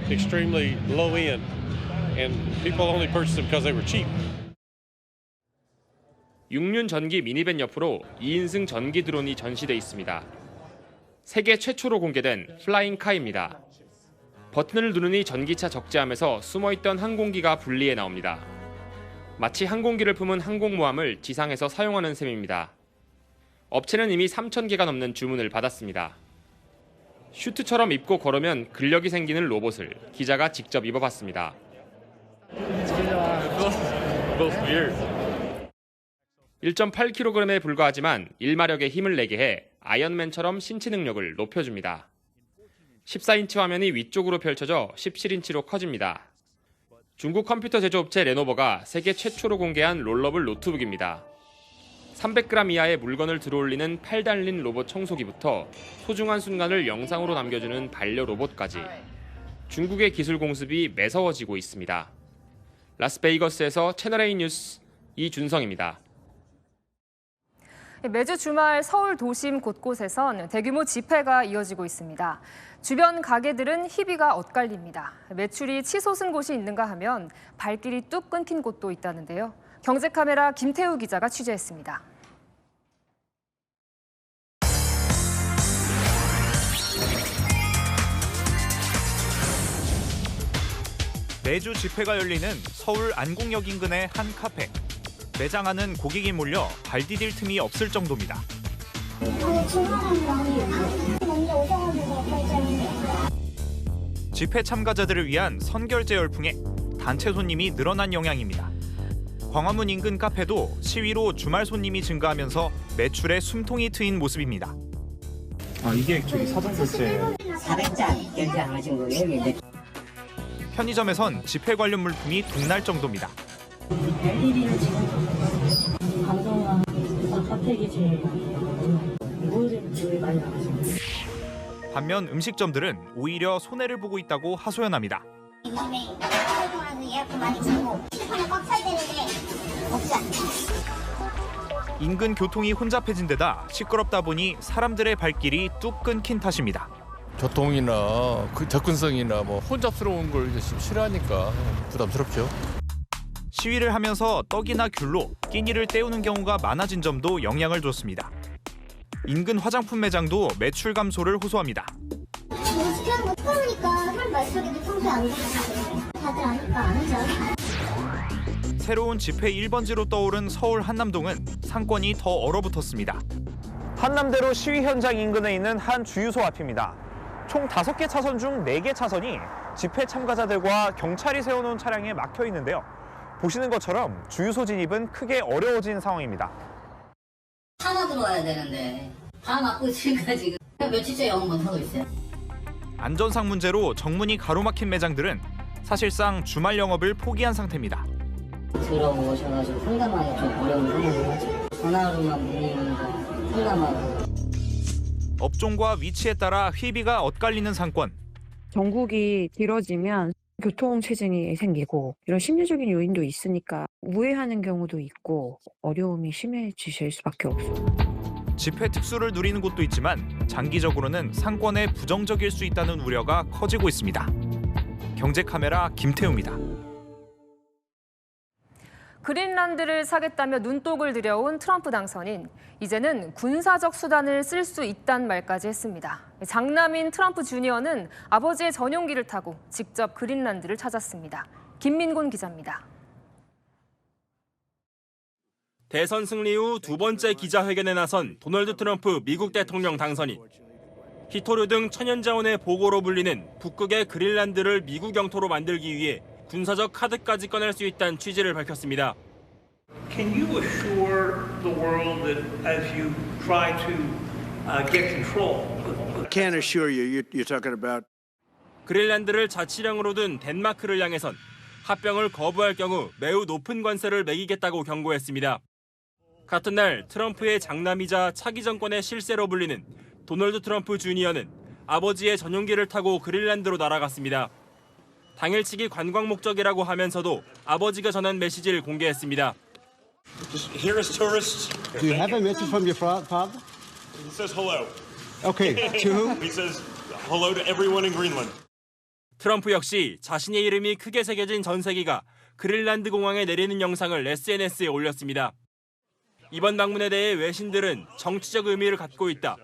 extremely low end, and people only purchased them because they were cheap. 6륜 전기 미니밴 옆으로 2인승 전기 드론이 전시돼 있습니다. 세계 최초로 공개된 플라잉카입니다. 버튼을 누르니 전기차 적재함에서 숨어있던 항공기가 분리해 나옵니다. 마치 항공기를 품은 항공모함을 지상에서 사용하는 셈입니다. 업체는 이미 3,000개가 넘는 주문을 받았습니다. 슈트처럼 입고 걸으면 근력이 생기는 로봇을 기자가 직접 입어봤습니다. 1.8kg에 불과하지만 1마력의 힘을 내게 해 아이언맨처럼 신체 능력을 높여줍니다. 14인치 화면이 위쪽으로 펼쳐져 17인치로 커집니다. 중국 컴퓨터 제조업체 레노버가 세계 최초로 공개한 롤러블 노트북입니다. 300g 이하의 물건을 들어올리는 팔 달린 로봇 청소기부터 소중한 순간을 영상으로 남겨주는 반려 로봇까지 중국의 기술 공습이 매서워지고 있습니다. 라스베이거스에서 채널A 뉴스 이준성입니다. 매주 주말 서울 도심 곳곳에선 대규모 집회가 이어지고 있습니다. 주변 가게들은 희비가 엇갈립니다. 매출이 치솟은 곳이 있는가 하면 발길이 뚝 끊긴 곳도 있다는데요. 경제카메라 김태우 기자가 취재했습니다. 매주 집회가 열리는 서울 안국역 인근의 한 카페. 매장 안은 고객이 몰려 발 디딜 틈이 없을 정도입니다. 집회 참가자들을 위한 선결제 열풍에 단체 손님이 늘어난 영향입니다. 광화문 인근 카페도 시위로 주말 손님이 증가하면서 매출에 숨통이 트인 모습입니다. 이게 저기 사전 결제. 400장 결제 안 하신 거예요? 편의점에선 집회 관련 물품이 등날 정도입니다. LED를 지금 방송과 핫팩이 제일 많이 나가십니다. 반면 음식점들은 오히려 손해를 보고 있다고 하소연합니다. 이번에 활동하는 예약도 많이 주고 시판에 꽉 차야 되는데 없지 않죠. 인근 교통이 혼잡해진 데다 시끄럽다 보니 사람들의 발길이 뚝 끊긴 탓입니다. 교통이나 그 접근성이나 뭐 혼잡스러운 걸 싫어하니까 부담스럽죠. 시위를 하면서 떡이나 귤로 끼니를 때우는 경우가 많아진 점도 영향을 줬습니다. 인근 화장품 매장도 매출 감소를 호소합니다. 집회하는 거 처음이니까 사람 말속에도 평소에 안 그러는데 다들 아니까 아니죠. 새로운 집회 1번지로 떠오른 서울 한남동은 상권이 더 얼어붙었습니다. 한남대로 시위 현장 인근에 있는 한 주유소 앞입니다. 총 5개 차선 중 4개 차선이 집회 참가자들과 경찰이 세워놓은 차량에 막혀 있는데요. 보시는 것처럼 주유소 진입은 크게 어려워진 상황입니다. 하나 들어와야 되는데 다 막고 있으니까 지금 며칠째 영업만 하고 있어요. 안전상 문제로 정문이 가로막힌 매장들은 사실상 주말 영업을 포기한 상태입니다. 들어오셔가지고 상담하기 좀 어려운 상황이죠. 전화로만 문의 오는 거 상담하고. 업종과 위치에 따라 회비가 엇갈리는 상권. 전국이 길어지면 교통 체증이 생기고 이런 심리적인 요인도 있으니까 우회하는 경우도 있고 어려움이 심해지실 수밖에 없어요. 집회 특수를 누리는 곳도 있지만 장기적으로는 상권에 부정적일 수 있다는 우려가 커지고 있습니다. 경제카메라 김태우입니다. 그린란드를 사겠다며 눈독을 들여온 트럼프 당선인. 이제는 군사적 수단을 쓸 수 있단 말까지 했습니다. 장남인 트럼프 주니어는 아버지의 전용기를 타고 직접 그린란드를 찾았습니다. 김민곤 기자입니다. 대선 승리 후 두 번째 기자회견에 나선 도널드 트럼프 미국 대통령 당선인. 희토류 등 천연자원의 보고로 불리는 북극의 그린란드를 미국 영토로 만들기 위해 군사적 카드까지 꺼낼 수 있다는 취지를 밝혔습니다. Can you assure the world that as you try to get control? I can't assure you. You're talking about. 그린란드를 자치령으로 둔 덴마크를 향해선 합병을 거부할 경우 매우 높은 관세를 매기겠다고 경고했습니다. 같은 날 트럼프의 장남이자 차기 정권의 실세로 불리는 도널드 트럼프 주니어는 아버지의 전용기를 타고 그린란드로 날아갔습니다. 당일치기 관광 목적이라고 하면서도 아버지가 전한 메시지를 공개했습니다. Here as tourists. Do you have a message from your father? He says hello. Okay. To whom? He says hello to everyone in Greenland. 트럼프 역시 자신의 이름이 크게 새겨진 전세기가 그린란드 공항에 내리는 영상을 SNS에 올렸습니다. 이번 방문에 대해 외신들은 정치적 의미를 갖고 있다.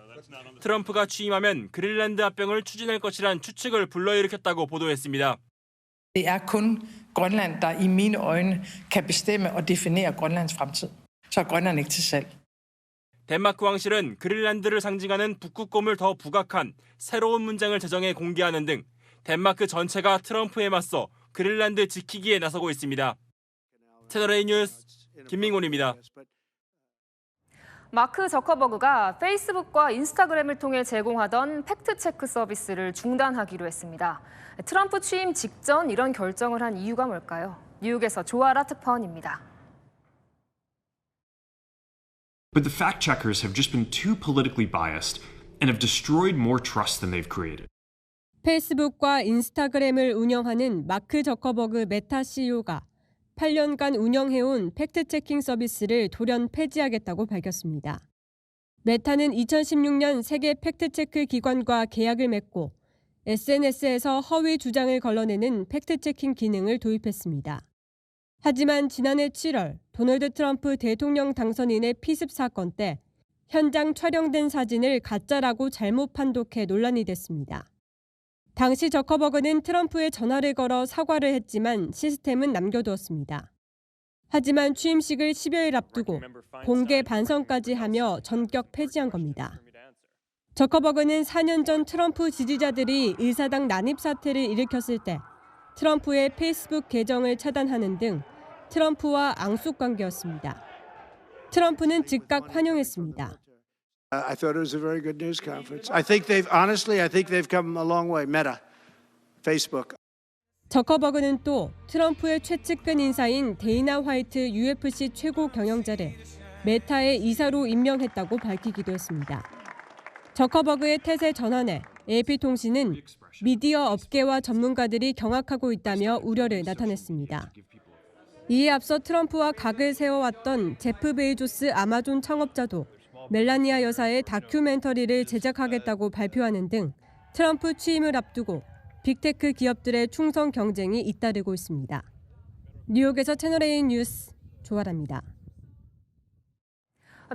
트럼프가 취임하면 그린란드 합병을 추진할 것이란 추측을 불러일으켰다고 보도했습니다. Det er kun Grønland, der i mine øjne kan bestemme og definere Grønlands fremtid. Så er Grønland ikke til salg. 덴마크 왕실은 그린란드를 상징하는 북극곰을 더 부각한 새로운 문장을 제정해 공개하는 등 덴마크 전체가 트럼프에 맞서 그린란드 지키기에 나서고 있습니다. 채널A 뉴스 김민곤입니다. 마크 저커버그가 페이스북과 인스타그램을 통해 제공하던 팩트체크 서비스를 중단하기로 했습니다. 트럼프 취임 직전 이런 결정을 한 이유가 뭘까요? 뉴욕에서 조아라 특파원입니다. But the fact checkers have just been too politically biased and have destroyed more trust than they've created. 페이스북과 인스타그램을 운영하는 마크 저커버그 메타 CEO가 8년간 운영해온 팩트체킹 서비스를 돌연 폐지하겠다고 밝혔습니다. 메타는 2016년 세계 팩트체크 기관과 계약을 맺고 SNS에서 허위 주장을 걸러내는 팩트체킹 기능을 도입했습니다. 하지만 지난해 7월 도널드 트럼프 대통령 당선인의 피습 사건 때 현장 촬영된 사진을 가짜라고 잘못 판독해 논란이 됐습니다. 당시 저커버그는 트럼프에 전화를 걸어 사과를 했지만 시스템은 남겨두었습니다. 하지만 취임식을 10여일 앞두고 공개 반성까지 하며 전격 폐지한 겁니다. 저커버그는 4년 전 트럼프 지지자들이 의사당 난입 사태를 일으켰을 때 트럼프의 페이스북 계정을 차단하는 등 트럼프와 앙숙 관계였습니다. 트럼프는 즉각 환영했습니다. I thought it was a very good news conference. I think they've come a long way. Meta, Facebook. 저커버그는 또 트럼프의 최측근 인사인 데이나 화이트 UFC 최고 경영자를 메타의 이사로 임명했다고 밝히기도 했습니다. 저커버그의 태세 전환에 AP통신은 미디어 업계와 전문가들이 경악하고 있다며 우려를 나타냈습니다. 이에 앞서 트럼프와 각을 세워왔던 제프 베이조스 아마존 창업자도 멜라니아 여사의 다큐멘터리를 제작하겠다고 발표하는 등 트럼프 취임을 앞두고 빅테크 기업들의 충성 경쟁이 잇따르고 있습니다. 뉴욕에서 채널A 뉴스 조아라입니다.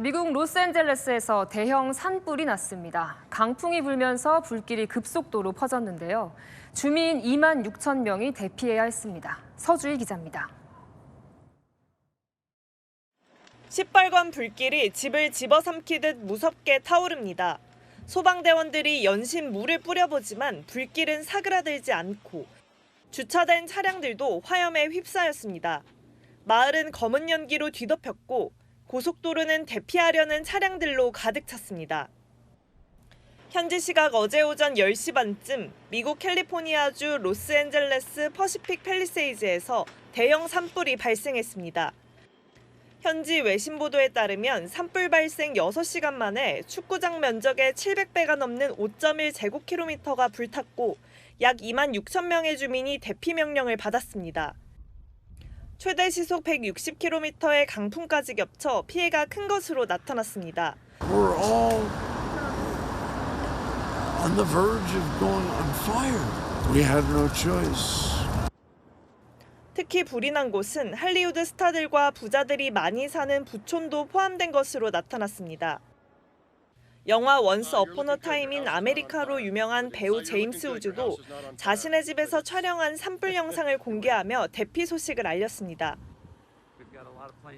미국 로스앤젤레스에서 대형 산불이 났습니다. 강풍이 불면서 불길이 급속도로 퍼졌는데요. 주민 2만 6천 명이 대피해야 했습니다. 서주희 기자입니다. 시뻘건 불길이 집을 집어삼키듯 무섭게 타오릅니다. 소방대원들이 연신 물을 뿌려보지만 불길은 사그라들지 않고 주차된 차량들도 화염에 휩싸였습니다. 마을은 검은 연기로 뒤덮였고 고속도로는 대피하려는 차량들로 가득 찼습니다. 현지 시각 어제 오전 10시 반쯤 미국 캘리포니아주 로스앤젤레스 퍼시픽 팰리세이즈에서 대형 산불이 발생했습니다. 현지 외신 보도에 따르면 산불 발생 6시간 만에 축구장 면적의 700배가 넘는 5.1제곱킬로미터가 불탔고 약 2만 6천 명의 주민이 대피 명령을 받았습니다. 최대 시속 160km의 강풍까지 겹쳐 피해가 큰 것으로 나타났습니다. We're all on the verge of going on fire. We had no choice. 특히 불이 난 곳은 할리우드 스타들과 부자들이 많이 사는 부촌도 포함된 것으로 나타났습니다. 영화 원스 어폰 어 타임인 아메리카로 유명한 배우 제임스 우즈도 자신의 집에서 촬영한 산불 영상을 공개하며 대피 소식을 알렸습니다.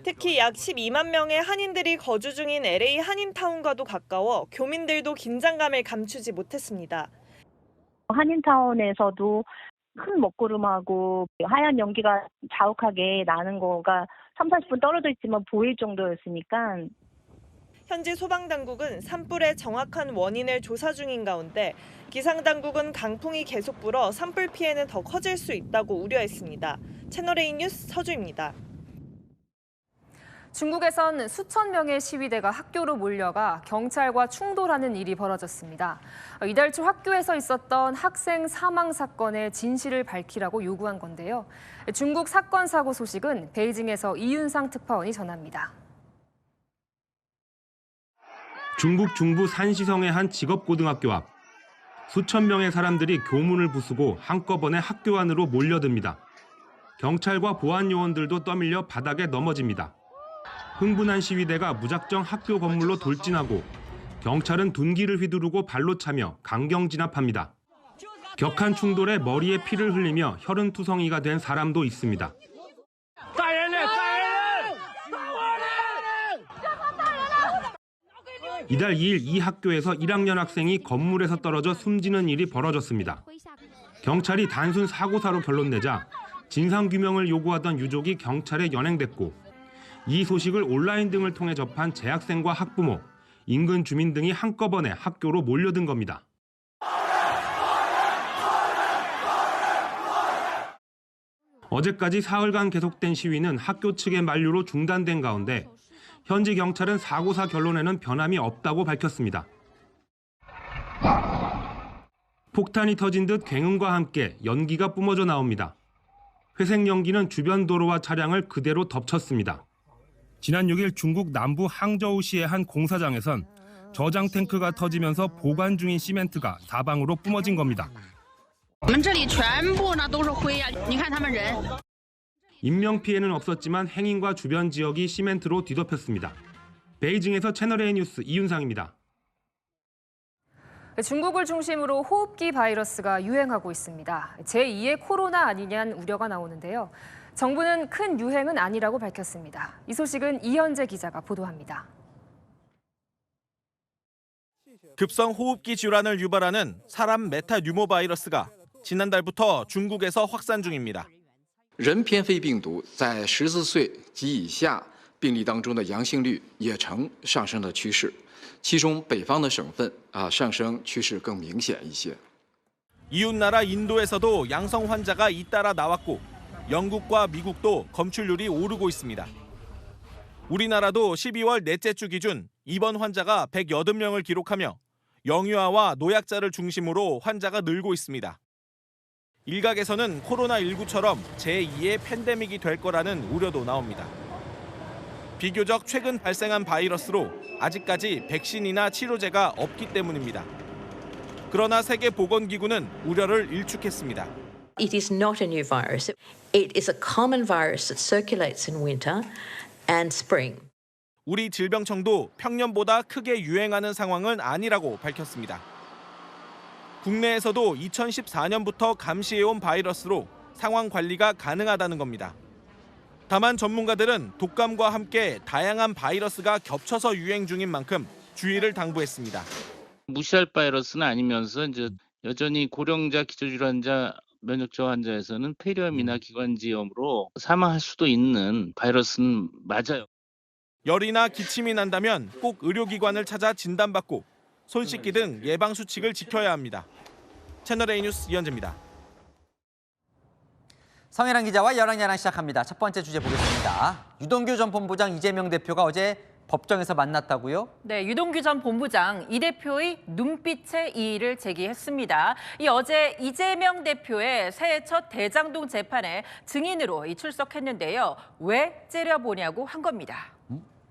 특히 약 12만 명의 한인들이 거주 중인 LA 한인타운과도 가까워 교민들도 긴장감을 감추지 못했습니다. 한인타운에서도 큰 먹구름하고 하얀 연기가 자욱하게 나는 거가 30-40분 떨어져 있지만 보일 정도였으니까. 현지 소방당국은 산불의 정확한 원인을 조사 중인 가운데 기상당국은 강풍이 계속 불어 산불 피해는 더 커질 수 있다고 우려했습니다. 채널A 뉴스 서주입니다. 중국에선 수천 명의 시위대가 학교로 몰려가 경찰과 충돌하는 일이 벌어졌습니다. 이달 초 학교에서 있었던 학생 사망 사건의 진실을 밝히라고 요구한 건데요. 중국 사건 사고 소식은 베이징에서 이윤상 특파원이 전합니다. 중국 중부 산시성의 한 직업고등학교 앞. 수천 명의 사람들이 교문을 부수고 한꺼번에 학교 안으로 몰려듭니다. 경찰과 보안 요원들도 떠밀려 바닥에 넘어집니다. 흥분한 시위대가 무작정 학교 건물로 돌진하고 경찰은 둔기를 휘두르고 발로 차며 강경 진압합니다. 격한 충돌에 머리에 피를 흘리며 혈흔투성이가 된 사람도 있습니다. 이달 2일 이 학교에서 1학년 학생이 건물에서 떨어져 숨지는 일이 벌어졌습니다. 경찰이 단순 사고사로 결론내자 진상규명을 요구하던 유족이 경찰에 연행됐고 이 소식을 온라인 등을 통해 접한 재학생과 학부모, 인근 주민 등이 한꺼번에 학교로 몰려든 겁니다. 어제까지 사흘간 계속된 시위는 학교 측의 만류로 중단된 가운데 현지 경찰은 사고사 결론에는 변함이 없다고 밝혔습니다. 폭탄이 터진 듯 굉음과 함께 연기가 뿜어져 나옵니다. 회색 연기는 주변 도로와 차량을 그대로 덮쳤습니다. 지난 6일 중국 남부 항저우시의 한 공사장에선 저장 탱크가 터지면서 보관 중인 시멘트가 사방으로 뿜어진 겁니다. 인명 피해는 없었지만 행인과 주변 지역이 시멘트로 뒤덮였습니다. 베이징에서 채널A 뉴스 이윤상입니다. 중국을 중심으로 호흡기 바이러스가 유행하고 있습니다. 제2의 코로나 아니냐는 우려가 나오는데요. 정부는 큰 유행은 아니라고 밝혔습니다. 이 소식은 이현재 기자가 보도합니다. 급성 호흡기 질환을 유발하는 사람 메타뉴모 바이러스가 지난달부터 중국에서 확산 중입니다. 人偏肺病毒在14岁及以下病例当中的阳性率也呈上升的趋势，其中北方的省份上升趋势更明显一些。 이웃나라 인도에서도 양성 환자가 잇따라 나왔고 영국과 미국도 검출률이 오르고 있습니다. 우리나라도 12월 넷째 주 기준 입원 환자가 180명을 기록하며 영유아와 노약자를 중심으로 환자가 늘고 있습니다. 일각에서는 코로나19처럼 제2의 팬데믹이 될 거라는 우려도 나옵니다. 비교적 최근 발생한 바이러스로 아직까지 백신이나 치료제가 없기 때문입니다. 그러나 세계보건기구는 우려를 일축했습니다. It is not a new virus. It is a common virus that circulates in winter and spring. 우리 질병청도 평년보다 크게 유행하는 상황은 아니라고 밝혔습니다. 국내에서도 2014년부터 감시해온 바이러스로 상황 관리가 가능하다는 겁니다. 다만 전문가들은 독감과 함께 다양한 바이러스가 겹쳐서 유행 중인 만큼 주의를 당부했습니다. 무시할 바이러스는 아니면서 이제 여전히 고령자, 기저질환자, 면역저하 환자에서는 폐렴이나 기관지염으로 사망할 수도 있는 바이러스는 맞아요. 열이나 기침이 난다면 꼭 의료기관을 찾아 진단받고 손 씻기 등 예방 수칙을 지켜야 합니다. 채널A 뉴스 이현재입니다. 성혜랑 기자와 열랑야랑 시작합니다. 첫 번째 주제 보겠습니다. 유동규 전 본부장 이재명 대표가 어제 법정에서 만났다고요? 네, 유동규 전 본부장 이 대표의 눈빛에 이의를 제기했습니다. 어제 이재명 대표의 새해 첫 대장동 재판에 증인으로 출석했는데요. 왜 째려보냐고 한 겁니다.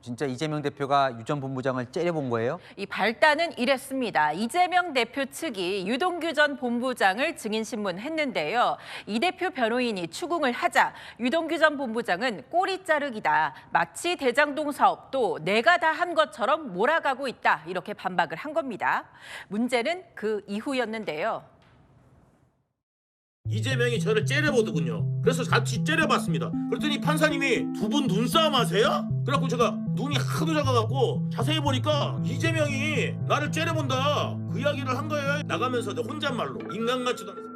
진짜 이재명 대표가 유 전 본부장을 째려본 거예요? 이 발단은 이랬습니다. 이재명 대표 측이 유동규 전 본부장을 증인 신문했는데요. 이 대표 변호인이 추궁을 하자 유동규 전 본부장은 꼬리 자르기다. 마치 대장동 사업도 내가 다 한 것처럼 몰아가고 있다. 이렇게 반박을 한 겁니다. 문제는 그 이후였는데요. 이재명이 저를 째려보더군요. 그래서 같이 째려봤습니다. 그랬더니 판사님이 두 분 눈싸움 하세요? 그래갖고 제가 눈이 하도 작아갖고 자세히 보니까 이재명이 나를 째려본다 그 이야기를 한 거예요. 나가면서 혼잣말로 인간 같지도 않아서.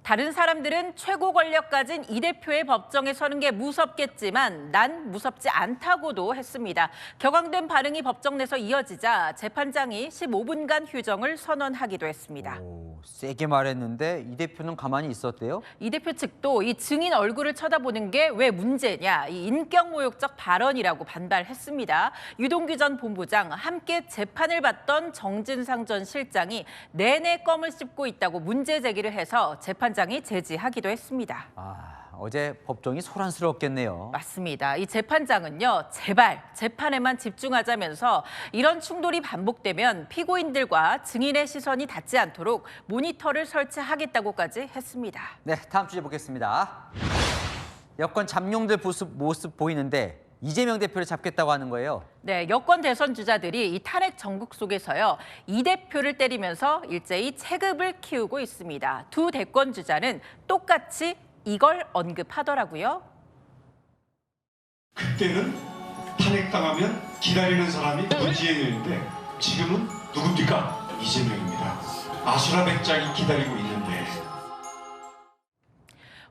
다른 사람들은 최고 권력 가진 이 대표의 법정에 서는 게 무섭겠지만 난 무섭지 않다고도 했습니다. 격앙된 반응이 법정 내서 이어지자 재판장이 15분간 휴정을 선언하기도 했습니다. 세게 말했는데 이 대표는 가만히 있었대요? 이 대표 측도 이 증인 얼굴을 쳐다보는 게 왜 문제냐, 이 인격모욕적 발언이라고 반발했습니다. 유동규 전 본부장, 함께 재판을 받던 정진상 전 실장이 내내 껌을 씹고 있다고 문제 제기를 해서 재판장이 제지하기도 했습니다. 어제 법정이 소란스러웠겠네요. 맞습니다. 이 재판장은요, 제발 재판에만 집중하자면서 이런 충돌이 반복되면 피고인들과 증인의 시선이 닿지 않도록 모니터를 설치하겠다고까지 했습니다. 네, 다음 주제 보겠습니다. 여권 잠룡들 모습 보이는데 이재명 대표를 잡겠다고 하는 거예요. 네, 여권 대선 주자들이 이 탄핵 전국 속에서요, 이 대표를 때리면서 일제히 체급을 키우고 있습니다. 두 대권 주자는 똑같이 이걸 언급하더라고요. 그때는 탄핵당하면 기다리는 사람이 문재인이었는데 지금은 누굽니까? 이재명입니다. 아수라 백작이 기다리고 있는데.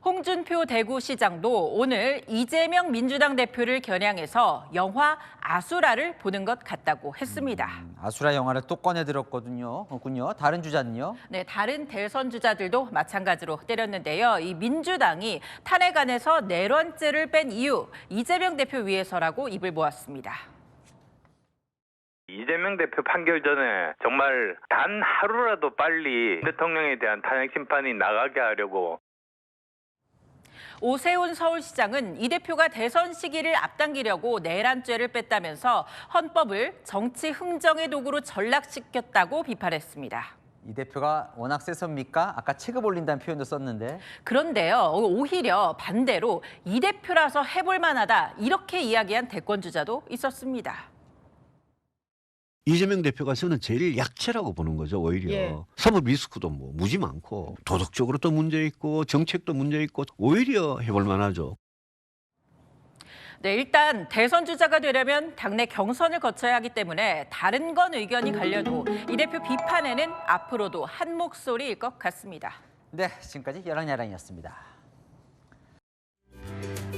홍준표 대구시장도 오늘 이재명 민주당 대표를 겨냥해서 영화 아수라를 보는 것 같다고 했습니다. 아수라 영화를 또 꺼내들었거든요. 다른 주자는요? 네, 다른 대선 주자들도 마찬가지로 때렸는데요. 이 민주당이 탄핵안에서 내란죄를 뺀 이유, 이재명 대표 위해서라고 입을 모았습니다. 이재명 대표 판결 전에 정말 단 하루라도 빨리 대통령에 대한 탄핵 심판이 나가게 하려고. 오세훈 서울시장은 이 대표가 대선 시기를 앞당기려고 내란죄를 뺐다면서 헌법을 정치 흥정의 도구로 전락시켰다고 비판했습니다. 이 대표가 워낙 세섭니까? 아까 체급 올린다는 표현도 썼는데. 그런데요, 오히려 반대로 이 대표라서 해볼 만하다 이렇게 이야기한 대권 주자도 있었습니다. 이재명 대표가 저는 제일 약체라고 보는 거죠, 오히려. 사법 리스크도 무지 많고 도덕적으로 또 문제 있고 정책도 문제 있고 오히려 해볼 만하죠. 네, 일단 대선 주자가 되려면 당내 경선을 거쳐야 하기 때문에 다른 건 의견이 갈려도 이 대표 비판에는 앞으로도 한 목소리일 것 같습니다. 네, 지금까지 열랑야랑이었습니다.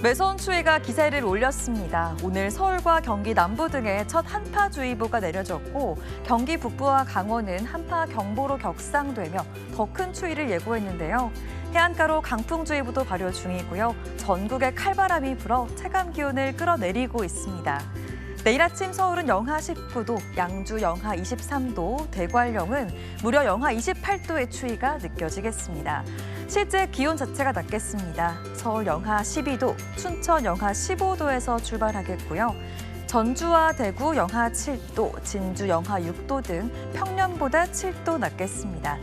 매서운 추위가 기세를 올렸습니다. 오늘 서울과 경기 남부 등에 첫 한파주의보가 내려졌고 경기 북부와 강원은 한파경보로 격상되며 더 큰 추위를 예고했는데요. 해안가로 강풍주의보도 발효 중이고요. 전국에 칼바람이 불어 체감 기온을 끌어내리고 있습니다. 내일 아침 서울은 영하 19도, 양주 영하 23도, 대관령은 무려 영하 28도의 추위가 느껴지겠습니다. 실제 기온 자체가 낮겠습니다. 서울 영하 12도, 춘천 영하 15도에서 출발하겠고요. 전주와 대구 영하 7도, 진주 영하 6도 등 평년보다 7도 낮겠습니다.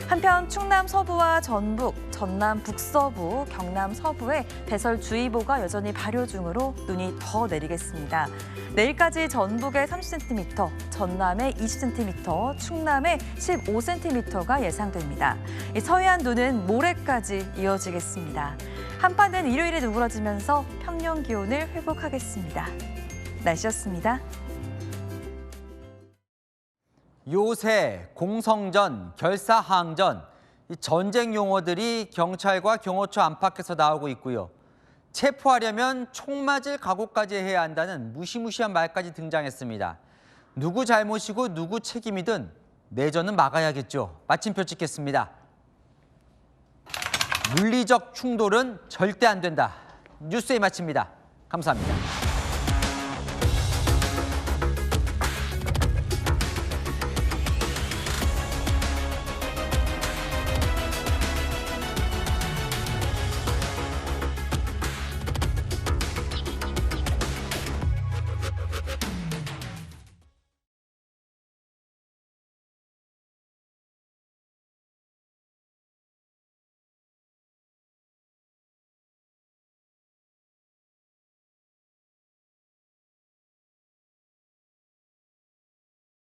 한편 충남 서부와 전북, 전남 북서부, 경남 서부에 대설주의보가 여전히 발효 중으로 눈이 더 내리겠습니다. 내일까지 전북에 30cm, 전남에 20cm, 충남에 15cm가 예상됩니다. 서해안 눈은 모레까지 이어지겠습니다. 한파는 일요일에 누그러지면서 평년 기온을 회복하겠습니다. 날씨였습니다. 요새 공성전, 결사항전, 이 전쟁 용어들이 경찰과 경호처 안팎에서 나오고 있고요. 체포하려면 총 맞을 각오까지 해야 한다는 무시무시한 말까지 등장했습니다. 누구 잘못이고 누구 책임이든 내전은 막아야겠죠. 마침표 찍겠습니다. 물리적 충돌은 절대 안 된다. 뉴스에 마칩니다. 감사합니다.